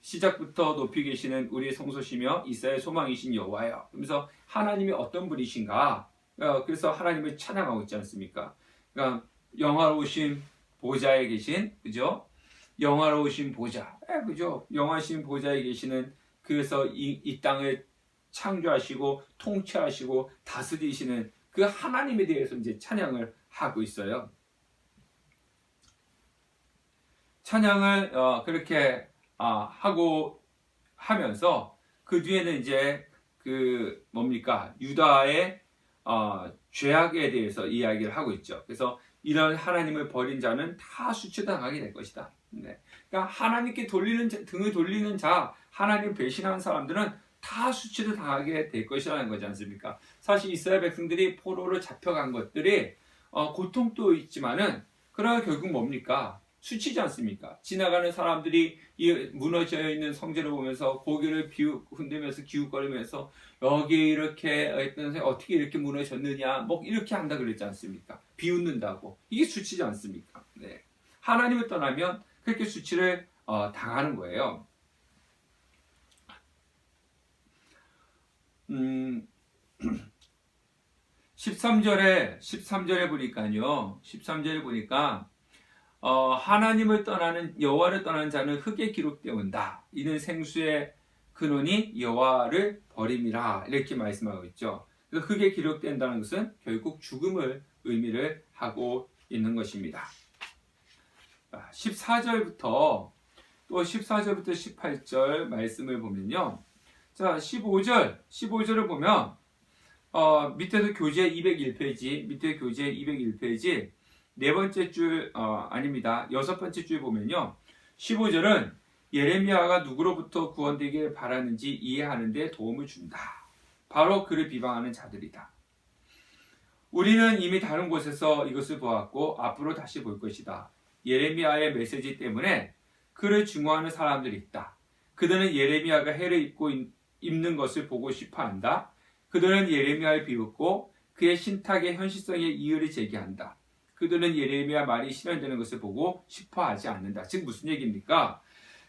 시작부터 높이 계시는 우리의 성소시며 이스라엘 소망이신 여호와여. 그러면서 하나님이 어떤 분이신가? 그래서 하나님을 찬양하고 있지 않습니까? 그러니까 영화로우신 보좌에 계신, 그죠? 영화로우신 보좌, 그죠? 영화신 보좌에 계시는, 그래서 이 땅을 창조하시고 통치하시고 다스리시는 그 하나님에 대해서 이제 찬양을 하고 있어요. 찬양을 그렇게 하고 하면서 그 뒤에는 이제 그 뭡니까? 유다의 죄악에 대해서 이야기를 하고 있죠. 그래서 이런 하나님을 버린 자는 다 수치당하게 될 것이다. 네. 그러니까 하나님께 등을 돌리는 자, 하나님 배신하는 사람들은 다 수치를 당하게 될 것이라는 거지 않습니까? 사실 이스라엘 백성들이 포로로 잡혀간 것들이 고통도 있지만은 그러나 결국 뭡니까? 수치지 않습니까? 지나가는 사람들이 이 무너져 있는 성전을 보면서 고개를 흔들면서 기웃거리면서 여기 이렇게 했던 어떻게 이렇게 무너졌느냐 뭐 이렇게 한다 그랬지 않습니까? 비웃는다고. 이게 수치지 않습니까? 네. 하나님을 떠나면 그렇게 수치를 당하는 거예요. 13절에 보니까요. 13절에 보니까 하나님을 떠나는 여호와를 떠나는 자는 흙에 기록되어 온다. 이는 생수의 근원이 여호와를 버림이라. 이렇게 말씀하고 있죠. 그래서 흙에 기록된다는 것은 결국 죽음을 의미를 하고 있는 것입니다. 14절부터 또 14절부터 18절 말씀을 보면요. 자, 15절을 보면 밑에서 교재 201페이지, 밑에 교재 201페이지 네 번째 줄 아닙니다. 여섯 번째 줄 보면요. 15절은 예레미야가 누구로부터 구원되길 바라는지 이해하는 데 도움을 준다. 바로 그를 비방하는 자들이다. 우리는 이미 다른 곳에서 이것을 보았고 앞으로 다시 볼 것이다. 예레미야의 메시지 때문에 그를 증오하는 사람들이 있다. 그들은 예레미야가 해를 입는 것을 보고 싶어한다. 그들은 예레미야를 비웃고 그의 신탁의 현실성에 이의를 제기한다. 그들은 예레미야 말이 실현되는 것을 보고 싶어하지 않는다. 즉 무슨 얘기입니까?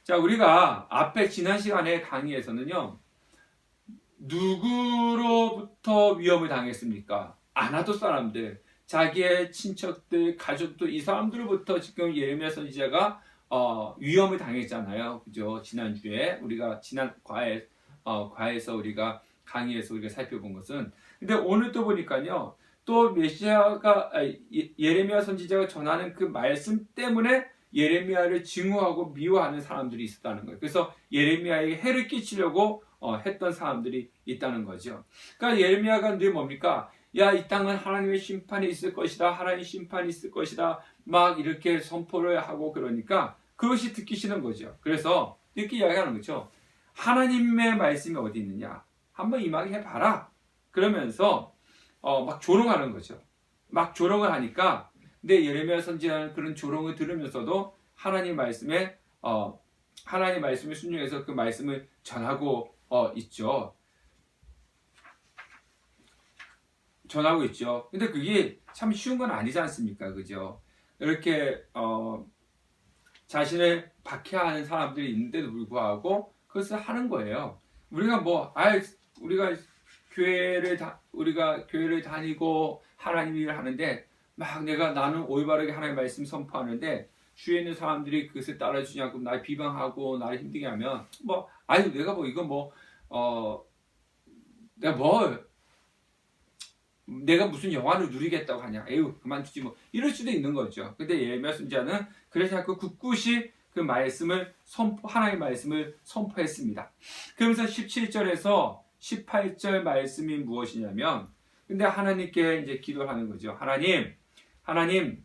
자, 우리가 앞에 지난 시간에 강의에서는요. 누구로부터 위협을 당했습니까? 아나도 사람들, 자기의 친척들, 가족들, 이 사람들로부터 지금 예레미야 선지자가 위험을 당했잖아요. 그죠? 지난주에 우리가 지난 과에서 우리가 강의에서 우리가 살펴본 것은. 근데 오늘 또 보니까요. 또 예레미야 선지자가 전하는 그 말씀 때문에 예레미야를 증오하고 미워하는 사람들이 있었다는 거예요. 그래서 예레미야에게 해를 끼치려고 했던 사람들이 있다는 거죠. 그러니까 예레미야가 늘 뭡니까? 야, 이 땅은 하나님의 심판이 있을 것이다. 하나님의 심판이 있을 것이다. 막 이렇게 선포를 하고 그러니까 그것이 듣기 싫은 거죠. 그래서 이렇게 이야기하는 거죠. 하나님의 말씀이 어디 있느냐? 한번 임하게 해봐라. 그러면서 막 조롱하는 거죠. 막 조롱을 하니까 근데 예레미야 선지자는 그런 조롱을 들으면서도 하나님 말씀에 순종해서 그 말씀을 전하고 있죠. 전하고 있죠. 근데 그게 참 쉬운 건 아니지 않습니까? 그죠? 이렇게 자신을 박해하는 사람들이 있는데도 불구하고 그것을 하는 거예요. 우리가 우리가 교회를 다니고 하나님 일을 하는데 막 나는 올바르게 하나님의 말씀 선포하는데 주위에 있는 사람들이 그것을 따라주지 않고 날 비방하고 나를 힘들게 하면 내가 무슨 영화를 누리겠다고 하냐, 에휴 그만두지 뭐 이럴 수도 있는 거죠. 근데 예레미야 선지자는 그래서 자꾸 굳굳이 그 말씀을 하나님의 말씀을 선포했습니다. 그러면서 17절에서 18절 말씀이 무엇이냐면, 근데 하나님께 이제 기도를 하는 거죠. 하나님,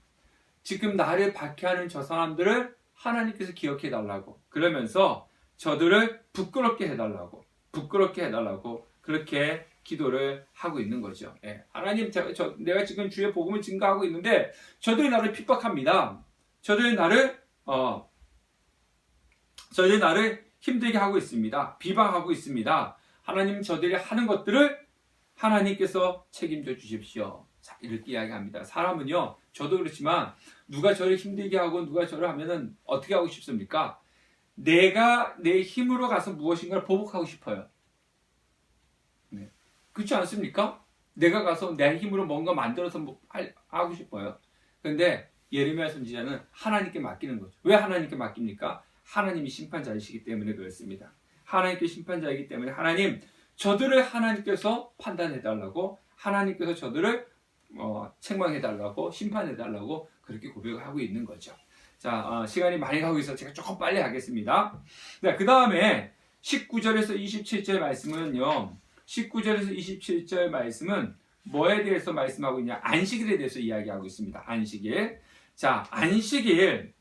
지금 나를 박해하는 저 사람들을 하나님께서 기억해 달라고. 그러면서 저들을 부끄럽게 해달라고 그렇게 기도를 하고 있는 거죠. 하나님, 내가 지금 주의 복음을 증거하고 있는데 저들이 나를 핍박합니다. 저들이 나를 힘들게 하고 있습니다. 비방하고 있습니다. 하나님 저들이 하는 것들을 하나님께서 책임져 주십시오. 자, 이렇게 이야기합니다. 사람은요, 저도 그렇지만 누가 저를 힘들게 하고 누가 저를 하면은 어떻게 하고 싶습니까? 내가 내 힘으로 가서 무엇인가를 보복하고 싶어요. 네. 그렇지 않습니까? 내가 가서 내 힘으로 뭔가 만들어서 하고 싶어요. 그런데 예레미야 선지자는 하나님께 맡기는 거죠. 왜 하나님께 맡깁니까? 하나님이 심판자이시기 때문에 그렇습니다. 하나님께 심판자이기 때문에 하나님, 저들을 하나님께서 판단해달라고, 하나님께서 저들을 책망해달라고, 심판해달라고 그렇게 고백을 하고 있는 거죠. 자, 시간이 많이 가고 있어서 제가 조금 빨리 하겠습니다. 네, 그 다음에 19절에서 27절 말씀은요, 19절에서 27절 말씀은 뭐에 대해서 말씀하고 있냐? 안식일에 대해서 이야기하고 있습니다. 안식일. 자, 안식일.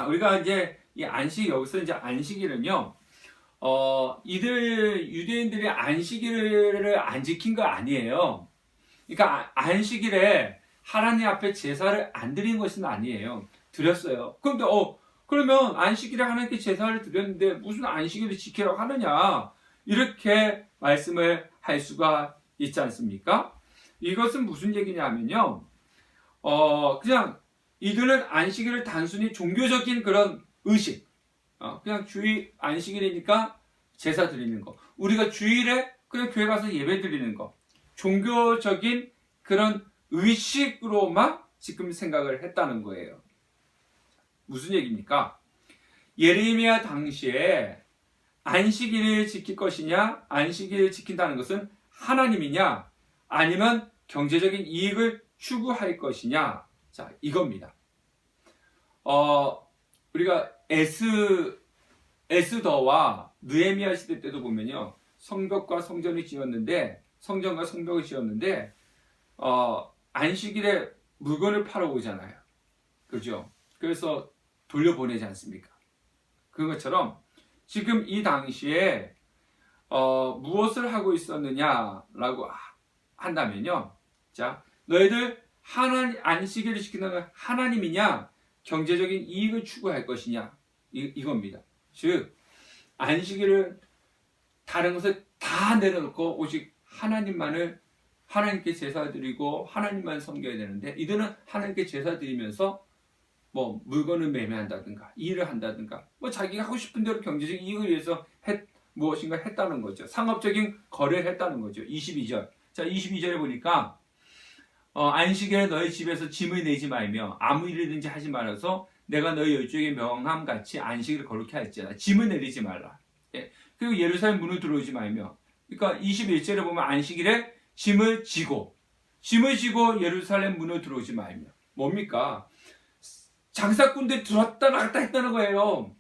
우리가 이제 이 안식, 여기서 이제 안식일은요, 유대인들이 안식일을 안 지킨 거 아니에요. 그러니까 안식일에 하나님 앞에 제사를 안 드린 것은 아니에요. 드렸어요. 그런데 그러면 안식일에 하나님께 제사를 드렸는데 무슨 안식일을 지키라고 하느냐? 이렇게 말씀을 할 수가 있지 않습니까? 이것은 무슨 얘기냐면요. 그냥 이들은 안식일을 단순히 종교적인 그런 의식, 그냥 주일 안식일이니까 제사 드리는 거, 우리가 주일에 그냥 교회 가서 예배 드리는 거, 종교적인 그런 의식으로만 지금 생각을 했다는 거예요. 무슨 얘기입니까? 예레미야 당시에 안식일을 지킬 것이냐, 안식일을 지킨다는 것은 하나님이냐, 아니면 경제적인 이익을 추구할 것이냐. 자, 이겁니다. 우리가 에스더와 느헤미야 시대 때도 보면요, 성벽과 성전을 지었는데, 성전과 성벽을 지었는데, 안식일에 물건을 팔아 오잖아요. 그죠? 그래서 돌려보내지 않습니까? 그것처럼 지금 이 당시에 무엇을 하고 있었느냐라고 한다면요, 자, 너희들 안식일을 지키는 건 하나님이냐, 경제적인 이익을 추구할 것이냐, 이겁니다. 즉, 안식일을 다른 것을 다 내려놓고 오직 하나님께 제사 드리고 하나님만 섬겨야 되는데, 이들은 하나님께 제사 드리면서 뭐 물건을 매매한다든가 일을 한다든가 자기가 하고 싶은 대로 경제적인 이익을 위해서 무엇인가 했다는 거죠. 상업적인 거래를 했다는 거죠. 22절. 자, 22절에 보니까 안식일에 너희 집에서 짐을 내지 말며 아무 일이든지 하지 말아서 내가 너희 열조에게 명함같이 안식일을 거룩히 할지어다. 짐을 내리지 말라. 예. 그리고 예루살렘 문을 들어오지 말며, 그러니까 21절에 보면 안식일에 짐을 지고 예루살렘 문을 들어오지 말며, 뭡니까? 장사꾼들이 들어왔다 나갔다 했다는 거예요.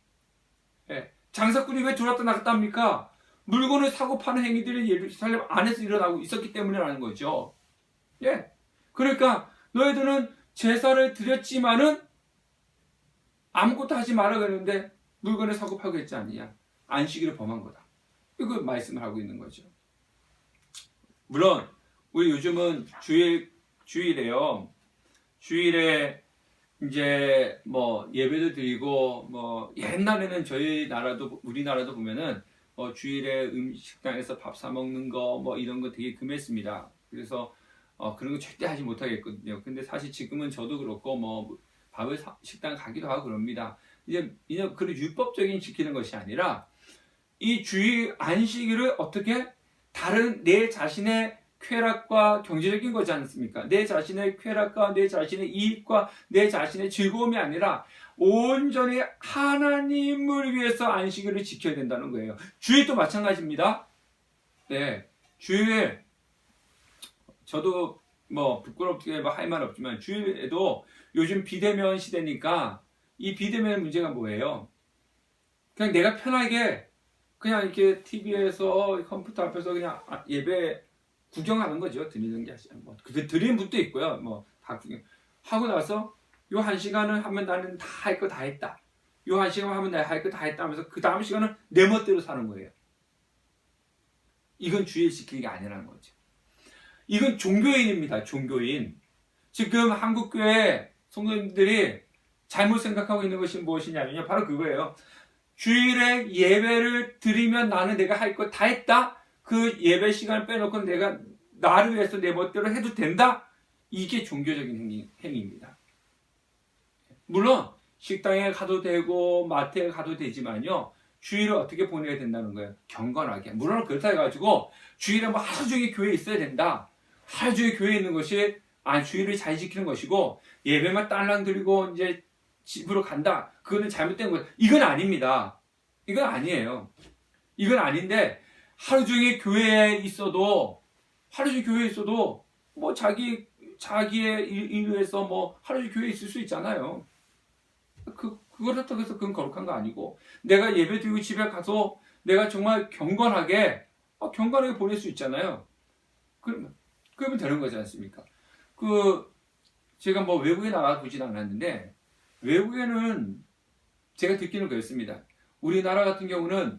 예. 장사꾼이 왜 들어왔다 나갔다 합니까? 물건을 사고 파는 행위들이 예루살렘 안에서 일어나고 있었기 때문이라는 거죠. 예. 그러니까 너희들은 제사를 드렸지만은 아무것도 하지 말라 그랬는데 물건을 사고 파고 했지 않느냐. 안식일을 범한 거다. 이거 말씀을 하고 있는 거죠. 물론 우리 요즘은 주일에 이제 뭐 예배도 드리고 옛날에는 우리나라도 보면은 주일에 식당에서 밥 사 먹는 거 이런 거 되게 금했습니다. 그래서 그런 거 절대 하지 못하겠거든요. 근데 사실 지금은 저도 그렇고 식당 가기도 하고 그럽니다. 이제 그런 율법적인 지키는 것이 아니라 이 주일 안식일을 어떻게 다른 내 자신의 쾌락과 경제적인 거지 않습니까? 내 자신의 쾌락과 내 자신의 이익과 내 자신의 즐거움이 아니라 온전히 하나님을 위해서 안식일을 지켜야 된다는 거예요. 주일도 마찬가지입니다. 네, 주일 저도 부끄럽게 할 말 없지만 주일에도 요즘 비대면 시대니까 이 비대면 문제가 뭐예요? 그냥 내가 편하게 그냥 이렇게 TV에서 컴퓨터 앞에서 그냥 예배 구경하는 거죠. 드리는 게 아니라 드리는 분도 있고요. 다 구경하고 나서 요 한 시간을 하면 나는 다 할 거 다 했다. 요 한 시간 하면 내가 할 거 다 했다 하면서 그 다음 시간은 내 멋대로 사는 거예요. 이건 주일 지키는 게 아니라는 거죠. 이건 종교인입니다. 종교인. 지금 한국교회 성도님들이 잘못 생각하고 있는 것이 무엇이냐면요, 바로 그거예요. 주일에 예배를 드리면 나는 내가 할 거 다 했다? 그 예배 시간을 빼놓고 내가 나를 위해서 내 멋대로 해도 된다? 이게 종교적인 행위입니다. 물론 식당에 가도 되고 마트에 가도 되지만요, 주일을 어떻게 보내야 된다는 거예요? 경건하게. 물론 그렇다 해가지고 주일에 뭐 하루 종일 교회에 있어야 된다, 하루 종일 교회에 있는 것이 주일을 잘 지키는 것이고 예배만 딸랑 드리고 이제 집으로 간다, 그거는 잘못된 거예요. 이건 아닙니다. 이건 아니에요. 이건 아닌데, 하루 종일 교회에 있어도 뭐 자기의 일 위해서 뭐 하루 종일 교회에 있을 수 있잖아요. 그거라고 해서 그건 거룩한 거 아니고, 내가 예배 드리고 집에 가서 내가 정말 경건하게 보낼 수 있잖아요. 그러면 되는 거지 않습니까? 제가 뭐 외국에 나가 보진 않았는데, 외국에는 제가 듣기는 그렇습니다. 우리나라 같은 경우는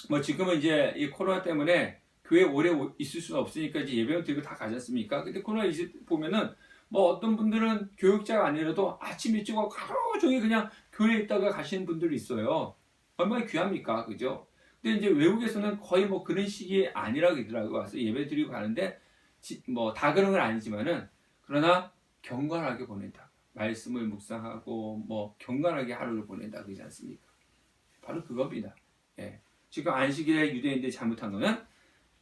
뭐 지금은 이제 이 코로나 때문에 교회 오래 있을 수는 없으니까 이제 예배만 드리고 다 가지 않습니까? 근데 코로나 이제 보면은 뭐 어떤 분들은 교육자가 아니라도 아침 일찍 하고 하루 종일 그냥 교회에 있다가 가시는 분들이 있어요. 얼마나 귀합니까? 그죠? 근데 이제 외국에서는 거의 뭐 그런 식이 아니라고 그러더라고요. 와서 예배 드리고 가는데 뭐 다 그런 건 아니지만은, 그러나 경건하게 보낸다. 말씀을 묵상하고 뭐 경건하게 하루를 보낸다, 그러지 않습니까? 바로 그겁니다. 예. 지금 안식일에 유대인들이 잘못한 거는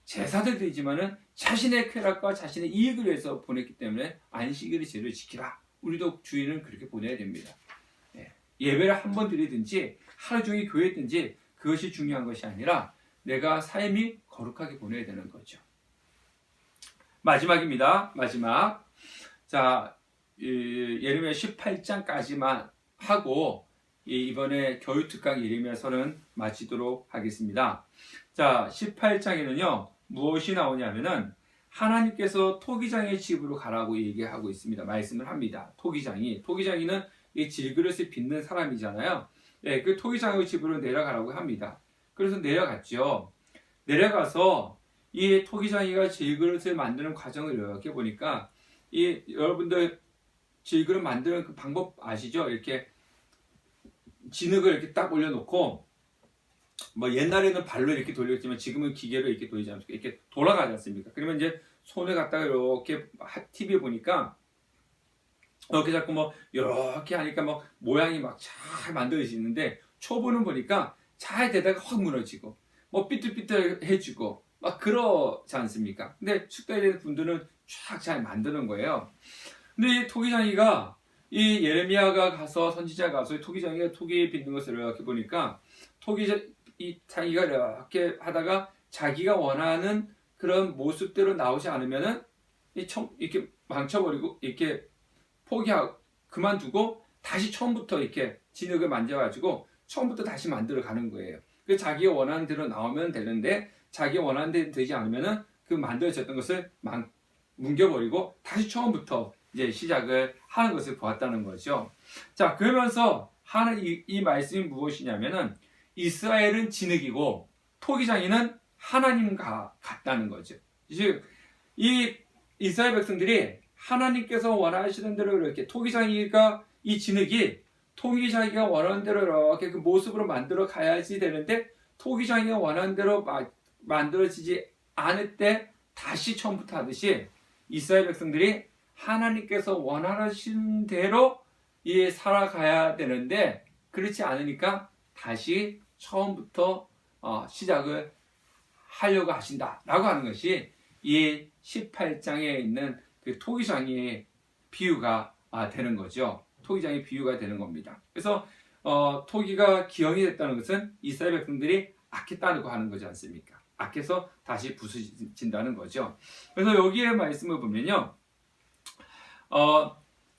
제사들 드리지만은 자신의 쾌락과 자신의 이익을 위해서 보냈기 때문에 안식일의 제를 지키라. 우리도 주일은 그렇게 보내야 됩니다. 예. 예배를 한 번 드리든지 하루 종일 교회에 있든지 그것이 중요한 것이 아니라 내가 삶이 거룩하게 보내야 되는 거죠. 마지막입니다. 마지막. 자, 예레미야 18장까지만 하고 이번에 교육특강 예레미야서는 마치도록 하겠습니다. 자, 18장에는요 무엇이 나오냐면은 하나님께서 토기장의 집으로 가라고 얘기하고 있습니다. 말씀을 합니다. 토기장이는 이 질그릇을 빚는 사람이잖아요. 예, 그 토기장의 집으로 내려가라고 합니다. 그래서 내려갔죠. 내려가서 이 토기장이가 질그릇을 만드는 과정을 이렇게 보니까, 여러분들 질그릇 만드는 그 방법 아시죠? 이렇게 진흙을 이렇게 딱 올려놓고, 뭐 옛날에는 발로 이렇게 돌렸지만 지금은 기계로 이렇게 돌리지 않습니까? 이렇게 돌아가지 않습니까? 그러면 이제 손을 갖다가 이렇게 TV에 보니까 이렇게 자꾸 뭐 이렇게 하니까 뭐 모양이 막 잘 만들어지는데, 초보는 보니까 잘 되다가 확 무너지고 뭐 삐뚤삐뚤해지고 막 그러지 않습니까? 근데 숙달이 되는 분들은 쫙 잘 만드는 거예요. 근데 이 토기장이가, 이 예레미야가 가서, 선지자가 가서 토기장이가 토기 빚는 것을 이렇게 보니까, 자기가 이렇게 하다가 자기가 원하는 그런 모습대로 나오지 않으면은 이렇게 망쳐버리고 이렇게 포기하고 그만두고 다시 처음부터 이렇게 진흙을 만져가지고 처음부터 다시 만들어 가는 거예요. 그래서 자기가 원하는 대로 나오면 되는데, 자기가 원하는 대로 되지 않으면은 그 만들어졌던 것을 뭉겨버리고 다시 처음부터 이제 시작을 하는 것을 보았다는 거죠. 자, 그러면서 하는 이 말씀이 무엇이냐면은, 이스라엘은 진흙이고 토기장이는 하나님과 같다는 거죠. 즉, 이 이스라엘 백성들이 하나님께서 원하시는 대로 이렇게 토기장이가, 이 진흙이 토기장이가 원하는 대로 이렇게 그 모습으로 만들어 가야지 되는데, 토기장이가 원하는 대로 만들어지지 않을 때 다시 처음부터 하듯이 이스라엘 백성들이 하나님께서 원하시는 대로 살아가야 되는데, 그렇지 않으니까 다시 처음부터 시작을 하려고 하신다라고 하는 것이 이 18장에 있는 그 토기장의 비유가 되는 거죠. 토기장의 비유가 되는 겁니다. 그래서 토기가 기형이 됐다는 것은 이스라엘 백성들이 악했다고 하는 거지 않습니까? 악해서 다시 부서진다는 거죠. 그래서 여기에 말씀을 보면요,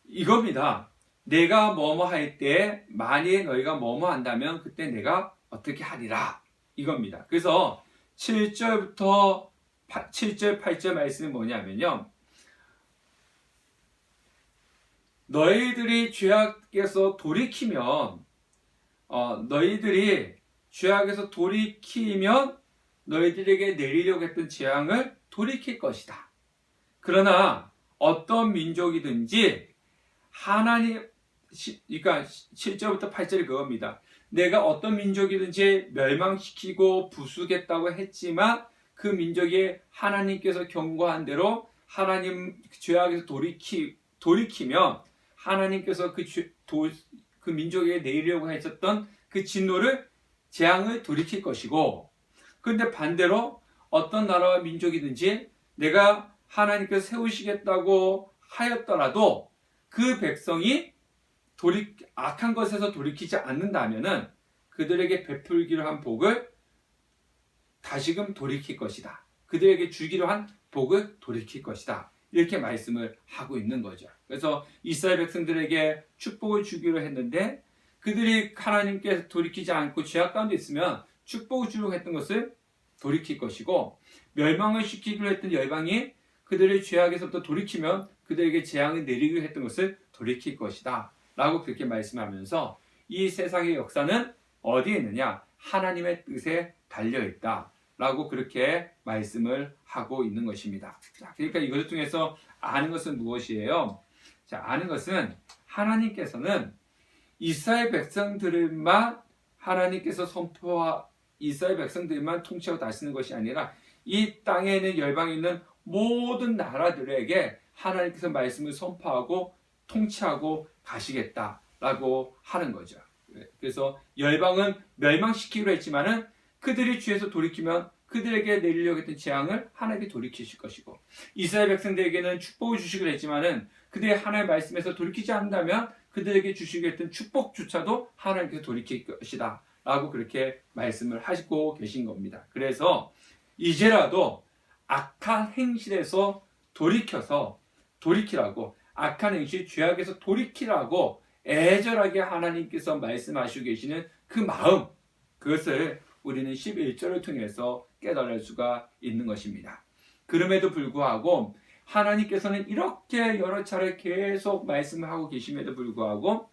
이겁니다. 내가 뭐뭐 할 때 만일 너희가 뭐뭐 한다면 그때 내가 어떻게 하리라, 이겁니다. 그래서 7절, 8절 말씀이 뭐냐면요, 너희들이 죄악에서 돌이키면 너희들에게 내리려고 했던 재앙을 돌이킬 것이다. 그러나 어떤 민족이든지 그러니까 7절부터 8절이 그겁니다. 내가 어떤 민족이든지 멸망시키고 부수겠다고 했지만 그 민족이 하나님께서 경고한 대로 하나님 죄악에서 돌이키면 하나님께서 그 민족에게 내리려고 했었던 그 진노를 재앙을 돌이킬 것이고, 그런데 반대로 어떤 나라와 민족이든지 내가 하나님께서 세우시겠다고 하였더라도 그 백성이 악한 것에서 돌이키지 않는다면은 그들에게 베풀기로 한 복을 다시금 돌이킬 것이다. 그들에게 주기로 한 복을 돌이킬 것이다. 이렇게 말씀을 하고 있는 거죠. 그래서 이스라엘 백성들에게 축복을 주기로 했는데 그들이 하나님께서 돌이키지 않고 죄악 가운데 있으면 축복을 주려고 했던 것을 돌이킬 것이고, 멸망을 시키기로 했던 열방이 그들의 죄악에서부터 돌이키면 그들에게 재앙을 내리기로 했던 것을 돌이킬 것이다 라고 그렇게 말씀하면서 이 세상의 역사는 어디에 있느냐? 하나님의 뜻에 달려있다 라고 그렇게 말씀을 하고 있는 것입니다. 자, 그러니까 이것을 통해서 아는 것은 무엇이에요? 자, 아는 것은 하나님께서는 이스라엘 백성들만 하나님께서 이스라엘 백성들만 통치하고 다스리는 것이 아니라 이 땅에 있는 열방에 있는 모든 나라들에게 하나님께서 말씀을 선포하고 통치하고 가시겠다라고 하는 거죠. 그래서 열방은 멸망시키기로 했지만은 그들이 죄에서 돌이키면 그들에게 내리려고 했던 재앙을 하나님께 돌이키실 것이고, 이스라엘 백성들에게는 축복을 주시기로 했지만은 그들의 하나님의 말씀에서 돌이키지 않는다면 그들에게 주시기로 했던 축복조차도 하나님께서 돌이킬 것이다 라고 그렇게 말씀을 하시고 계신 겁니다. 그래서 이제라도 악한 행실에서 돌이키라고, 악한 행실, 죄악에서 돌이키라고 애절하게 하나님께서 말씀하시고 계시는 그 마음, 그것을 우리는 11절을 통해서 깨달을 수가 있는 것입니다. 그럼에도 불구하고 하나님께서는 이렇게 여러 차례 계속 말씀을 하고 계심에도 불구하고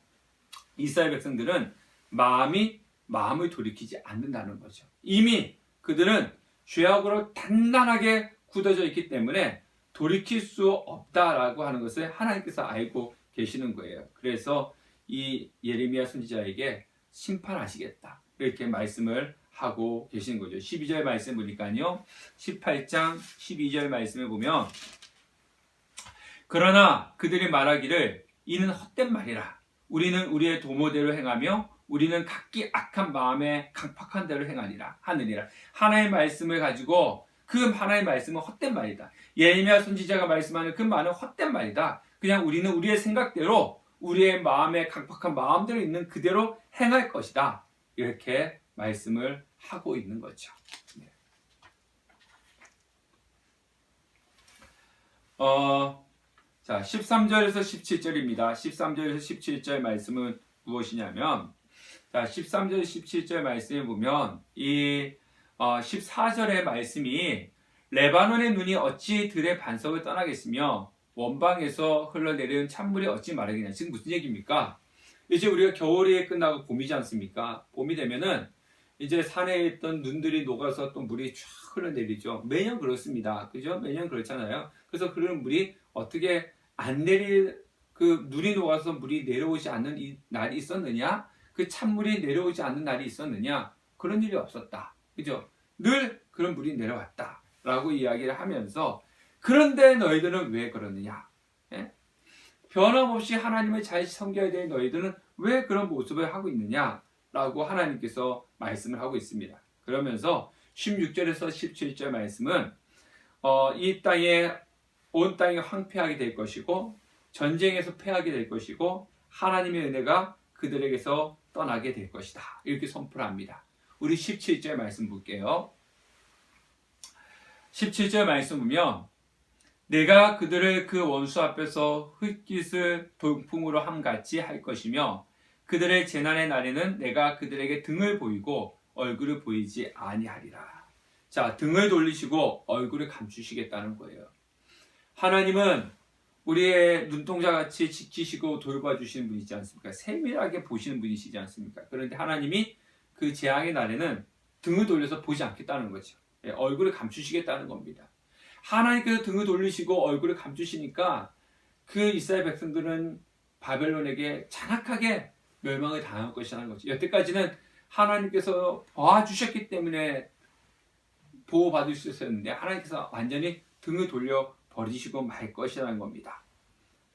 이스라엘 백성들은 마음을 돌이키지 않는다는 거죠. 이미 그들은 죄악으로 단단하게 굳어져 있기 때문에 돌이킬 수 없다라고 하는 것을 하나님께서 알고 계시는 거예요. 그래서 이 예레미야 선지자에게 심판하시겠다 이렇게 말씀을 하고 계시는 거죠. 12절 말씀 보니까요, 18장 12절 말씀에 보면, 그러나 그들이 말하기를 이는 헛된 말이라. 우리는 우리의 도모대로 행하며 우리는 각기 악한 마음에 강팍한 대로 하느니라. 하나님의 말씀을 가지고 그 하나님의 말씀은 헛된 말이다. 예레미야 선지자가 말씀하는 그 말은 헛된 말이다. 그냥 우리는 우리의 생각대로 우리의 마음에 강팍한 마음대로 있는 그대로 행할 것이다. 이렇게 말씀을 하고 있는 거죠. 네. 자, 13절에서 17절입니다. 13절에서 17절 말씀은 무엇이냐면, 자, 13절, 17절 말씀에 보면 이 14절의 말씀이 레바논의 눈이 어찌 들의 반석을 떠나겠으며 원방에서 흘러내리는 찬물이 어찌 마르겠냐. 지금 무슨 얘기입니까? 이제 우리가 겨울이 끝나고 봄이지 않습니까? 봄이 되면은 이제 산에 있던 눈들이 녹아서 또 물이 쫙 흘러내리죠. 매년 그렇습니다. 그죠? 매년 그렇잖아요. 그래서 그런 물이 어떻게 그 눈이 녹아서 물이 내려오지 않는 이 날이 있었느냐? 그 찬물이 내려오지 않는 날이 있었느냐? 그런 일이 없었다. 그죠? 늘 그런 물이 내려왔다. 라고 이야기를 하면서, 그런데 너희들은 왜 그러느냐? 예? 변함없이 하나님을 잘 섬겨야 될 너희들은 왜 그런 모습을 하고 있느냐? 라고 하나님께서 말씀을 하고 있습니다. 그러면서 16절에서 17절 말씀은 온 땅이 황폐하게 될 것이고 전쟁에서 패하게 될 것이고 하나님의 은혜가 그들에게서 떠나게 될 것이다. 이렇게 선포를 합니다. 우리 17절 말씀 볼게요. 17절 말씀 보면, 내가 그들을 그 원수 앞에서 흙깃을 돌풍으로 함같이 할 것이며 그들의 재난의 날에는 내가 그들에게 등을 보이고 얼굴을 보이지 아니하리라. 자, 등을 돌리시고 얼굴을 감추시겠다는 거예요. 하나님은 우리의 눈동자같이 지키시고 돌봐주시는 분이지 않습니까? 세밀하게 보시는 분이시지 않습니까? 그런데 하나님이 그 재앙의 날에는 등을 돌려서 보지 않겠다는 거죠. 얼굴을 감추시겠다는 겁니다. 하나님께서 등을 돌리시고 얼굴을 감추시니까 그 이스라엘 백성들은 바벨론에게 잔악하게 멸망을 당할 것이라는 거죠. 여태까지는 하나님께서 봐주셨기 때문에 보호받을 수 있었는데 하나님께서 완전히 등을 돌려 버리시고 말 것이라는 겁니다.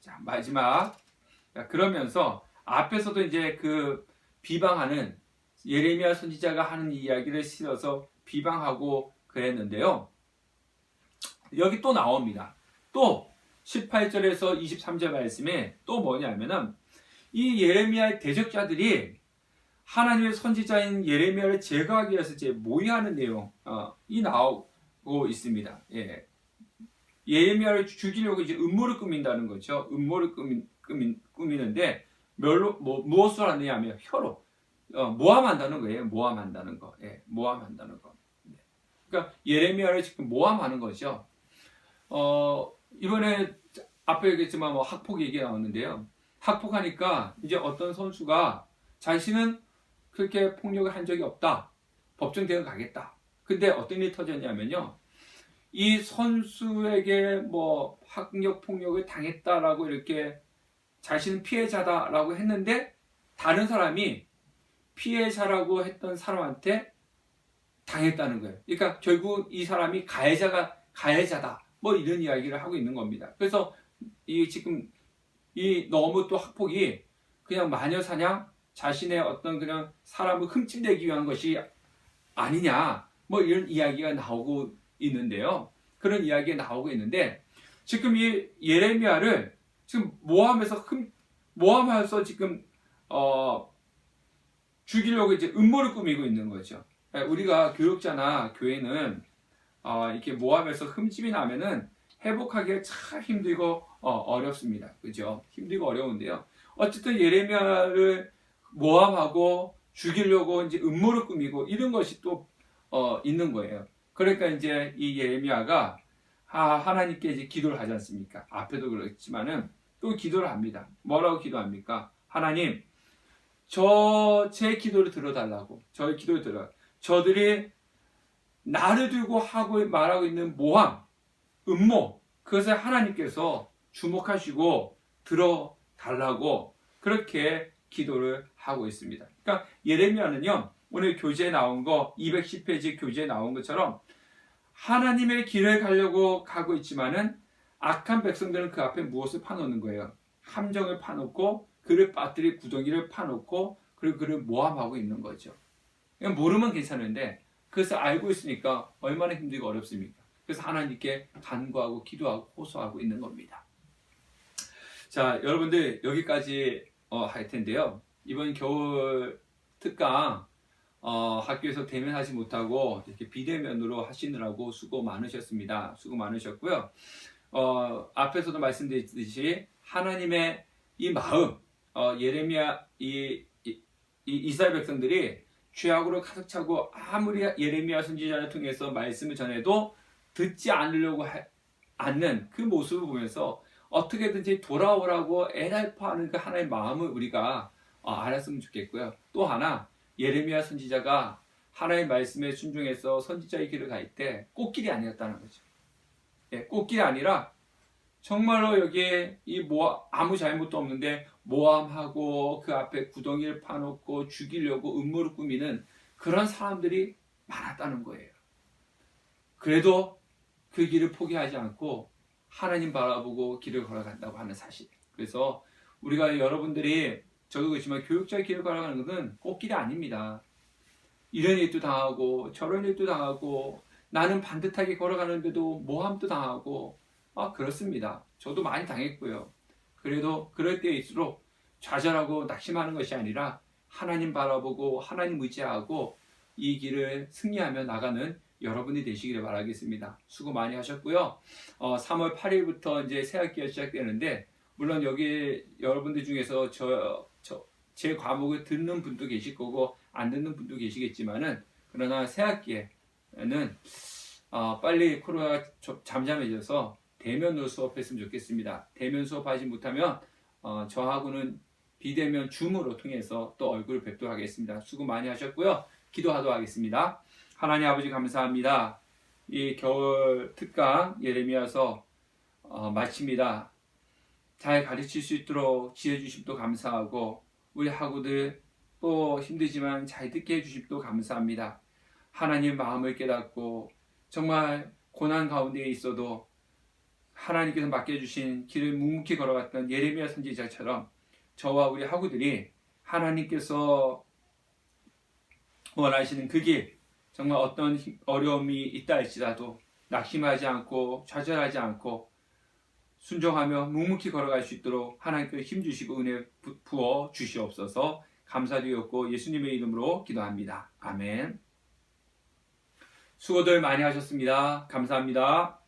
자, 마지막. 자, 그러면서 앞에서도 이제 그 비방하는 예레미야 선지자가 하는 이야기를 실어서 비방하고 그랬는데요. 여기 또 나옵니다. 또 18절에서 23절 말씀에 또 뭐냐면은 이 예레미야의 대적자들이 하나님의 선지자인 예레미야를 제거하기 위해서 이제 모의하는 내용이 나오고 있습니다. 예. 예레미야를 죽이려고 이제 음모를 꾸민다는 거죠. 음모를 꾸미는데 무엇으로 하느냐면 혀로 모함한다는 거예요. 모함한다는 거. 예, 모함한다는 거. 네. 그러니까 예레미야를 지금 모함하는 거죠. 이번에 앞에 얘기했지만 뭐 학폭 얘기 나왔는데요. 학폭하니까 이제 어떤 선수가 자신은 그렇게 폭력을 한 적이 없다. 법정 대응 가겠다. 근데 어떤 일이 터졌냐면요. 이 선수에게 뭐 학력 폭력을 당했다라고 이렇게 자신은 피해자다라고 했는데 다른 사람이 피해자라고 했던 사람한테 당했다는 거예요. 그러니까 결국 이 사람이 가해자다. 뭐 이런 이야기를 하고 있는 겁니다. 그래서 이 지금 이 너무 또 학폭이 그냥 마녀사냥 자신의 어떤 그냥 사람을 흠집내기 위한 것이 아니냐 뭐 이런 이야기가 나오고 있는데요. 그런 이야기가 나오고 있는데 지금 이 예레미야를 지금 모함해서 지금 죽이려고 이제 음모를 꾸미고 있는 거죠. 우리가 교육자나 교회는 이렇게 모함해서 흠집이 나면은 회복하기가 참 힘들고 어렵습니다. 그죠? 힘들고 어려운데요. 어쨌든 예레미야를 모함하고 죽이려고 이제 음모를 꾸미고 이런 것이 또 있는 거예요. 그러니까 이제 이 예레미야가 하나님께 이제 기도를 하지 않습니까? 앞에도 그렇지만은 또 기도를 합니다. 뭐라고 기도합니까? 하나님, 제 기도를 들어달라고. 저의 기도를 들어. 저들이 나를 두고 하고 말하고 있는 모함, 음모, 그것을 하나님께서 주목하시고 들어달라고 그렇게 기도를 하고 있습니다. 그러니까 예레미야는요, 오늘 교재에 나온 거 210페이지 교재에 나온 것처럼 하나님의 길을 가려고 가고 있지만은 악한 백성들은 그 앞에 무엇을 파놓는 거예요? 함정을 파놓고 그를 빠뜨릴 구덩이를 파놓고 그리고 그를 모함하고 있는 거죠. 모르면 괜찮은데 그것을 알고 있으니까 얼마나 힘들고 어렵습니까? 그래서 하나님께 간구하고 기도하고 호소하고 있는 겁니다. 자, 여러분들 여기까지 할 텐데요. 이번 겨울 특강 학교에서 대면하지 못하고 이렇게 비대면으로 하시느라고 수고 많으셨습니다. 수고 많으셨고요. 앞에서도 말씀드렸듯이 하나님의 이 마음, 예레미야 이스라엘 백성들이 죄악으로 가득 차고 아무리 예레미야 선지자를 통해서 말씀을 전해도 듣지 않으려고 않는 그 모습을 보면서 어떻게든지 돌아오라고 애달파하는 그 하나님의 마음을 우리가 알았으면 좋겠고요. 또 하나 예레미야 선지자가 하나님의 말씀에 순종해서 선지자의 길을 갈 때 꽃길이 아니었다는 거죠. 예, 꽃길이 아니라 정말로 여기에 아무 잘못도 없는데 모함하고 그 앞에 구덩이를 파놓고 죽이려고 음모를 꾸미는 그런 사람들이 많았다는 거예요. 그래도 그 길을 포기하지 않고 하나님 바라보고 길을 걸어간다고 하는 사실. 그래서 우리가 여러분들이 저도 그렇지만 교육자의 길을 걸어가는 것은 꽃길이 아닙니다. 이런 일도 당하고 저런 일도 당하고 나는 반듯하게 걸어가는데도 모함도 당하고 그렇습니다. 저도 많이 당했고요. 그래도 그럴 때일수록 좌절하고 낙심하는 것이 아니라 하나님 바라보고 하나님 의지하고 이 길을 승리하며 나가는 여러분이 되시기를 바라겠습니다. 수고 많이 하셨고요. 3월 8일부터 이제 새학기가 시작되는데 물론 여기 여러분들 중에서 제 과목을 듣는 분도 계실 거고 안 듣는 분도 계시겠지만은 그러나 새학기에는 빨리 코로나가 잠잠해져서 대면으로 수업했으면 좋겠습니다. 대면 수업하지 못하면 저하고는 비대면 줌으로 통해서 또 얼굴을 뵙도록 하겠습니다. 수고 많이 하셨고요. 기도하도록 하겠습니다. 하나님 아버지 감사합니다. 이 겨울 특강 예레미야서 마칩니다. 잘 가르칠 수 있도록 지혜 주심도 감사하고 우리 학우들 또 힘들지만 잘 듣게 해주십도 감사합니다. 하나님 마음을 깨닫고 정말 고난 가운데 있어도 하나님께서 맡겨주신 길을 묵묵히 걸어갔던 예레미야 선지자처럼 저와 우리 학우들이 하나님께서 원하시는 그 길, 정말 어떤 어려움이 있다 할지라도 낙심하지 않고 좌절하지 않고 순종하며 묵묵히 걸어갈 수 있도록 하나님께서 힘주시고 은혜 부어 주시옵소서. 감사드렸고 예수님의 이름으로 기도합니다. 아멘. 수고들 많이 하셨습니다. 감사합니다.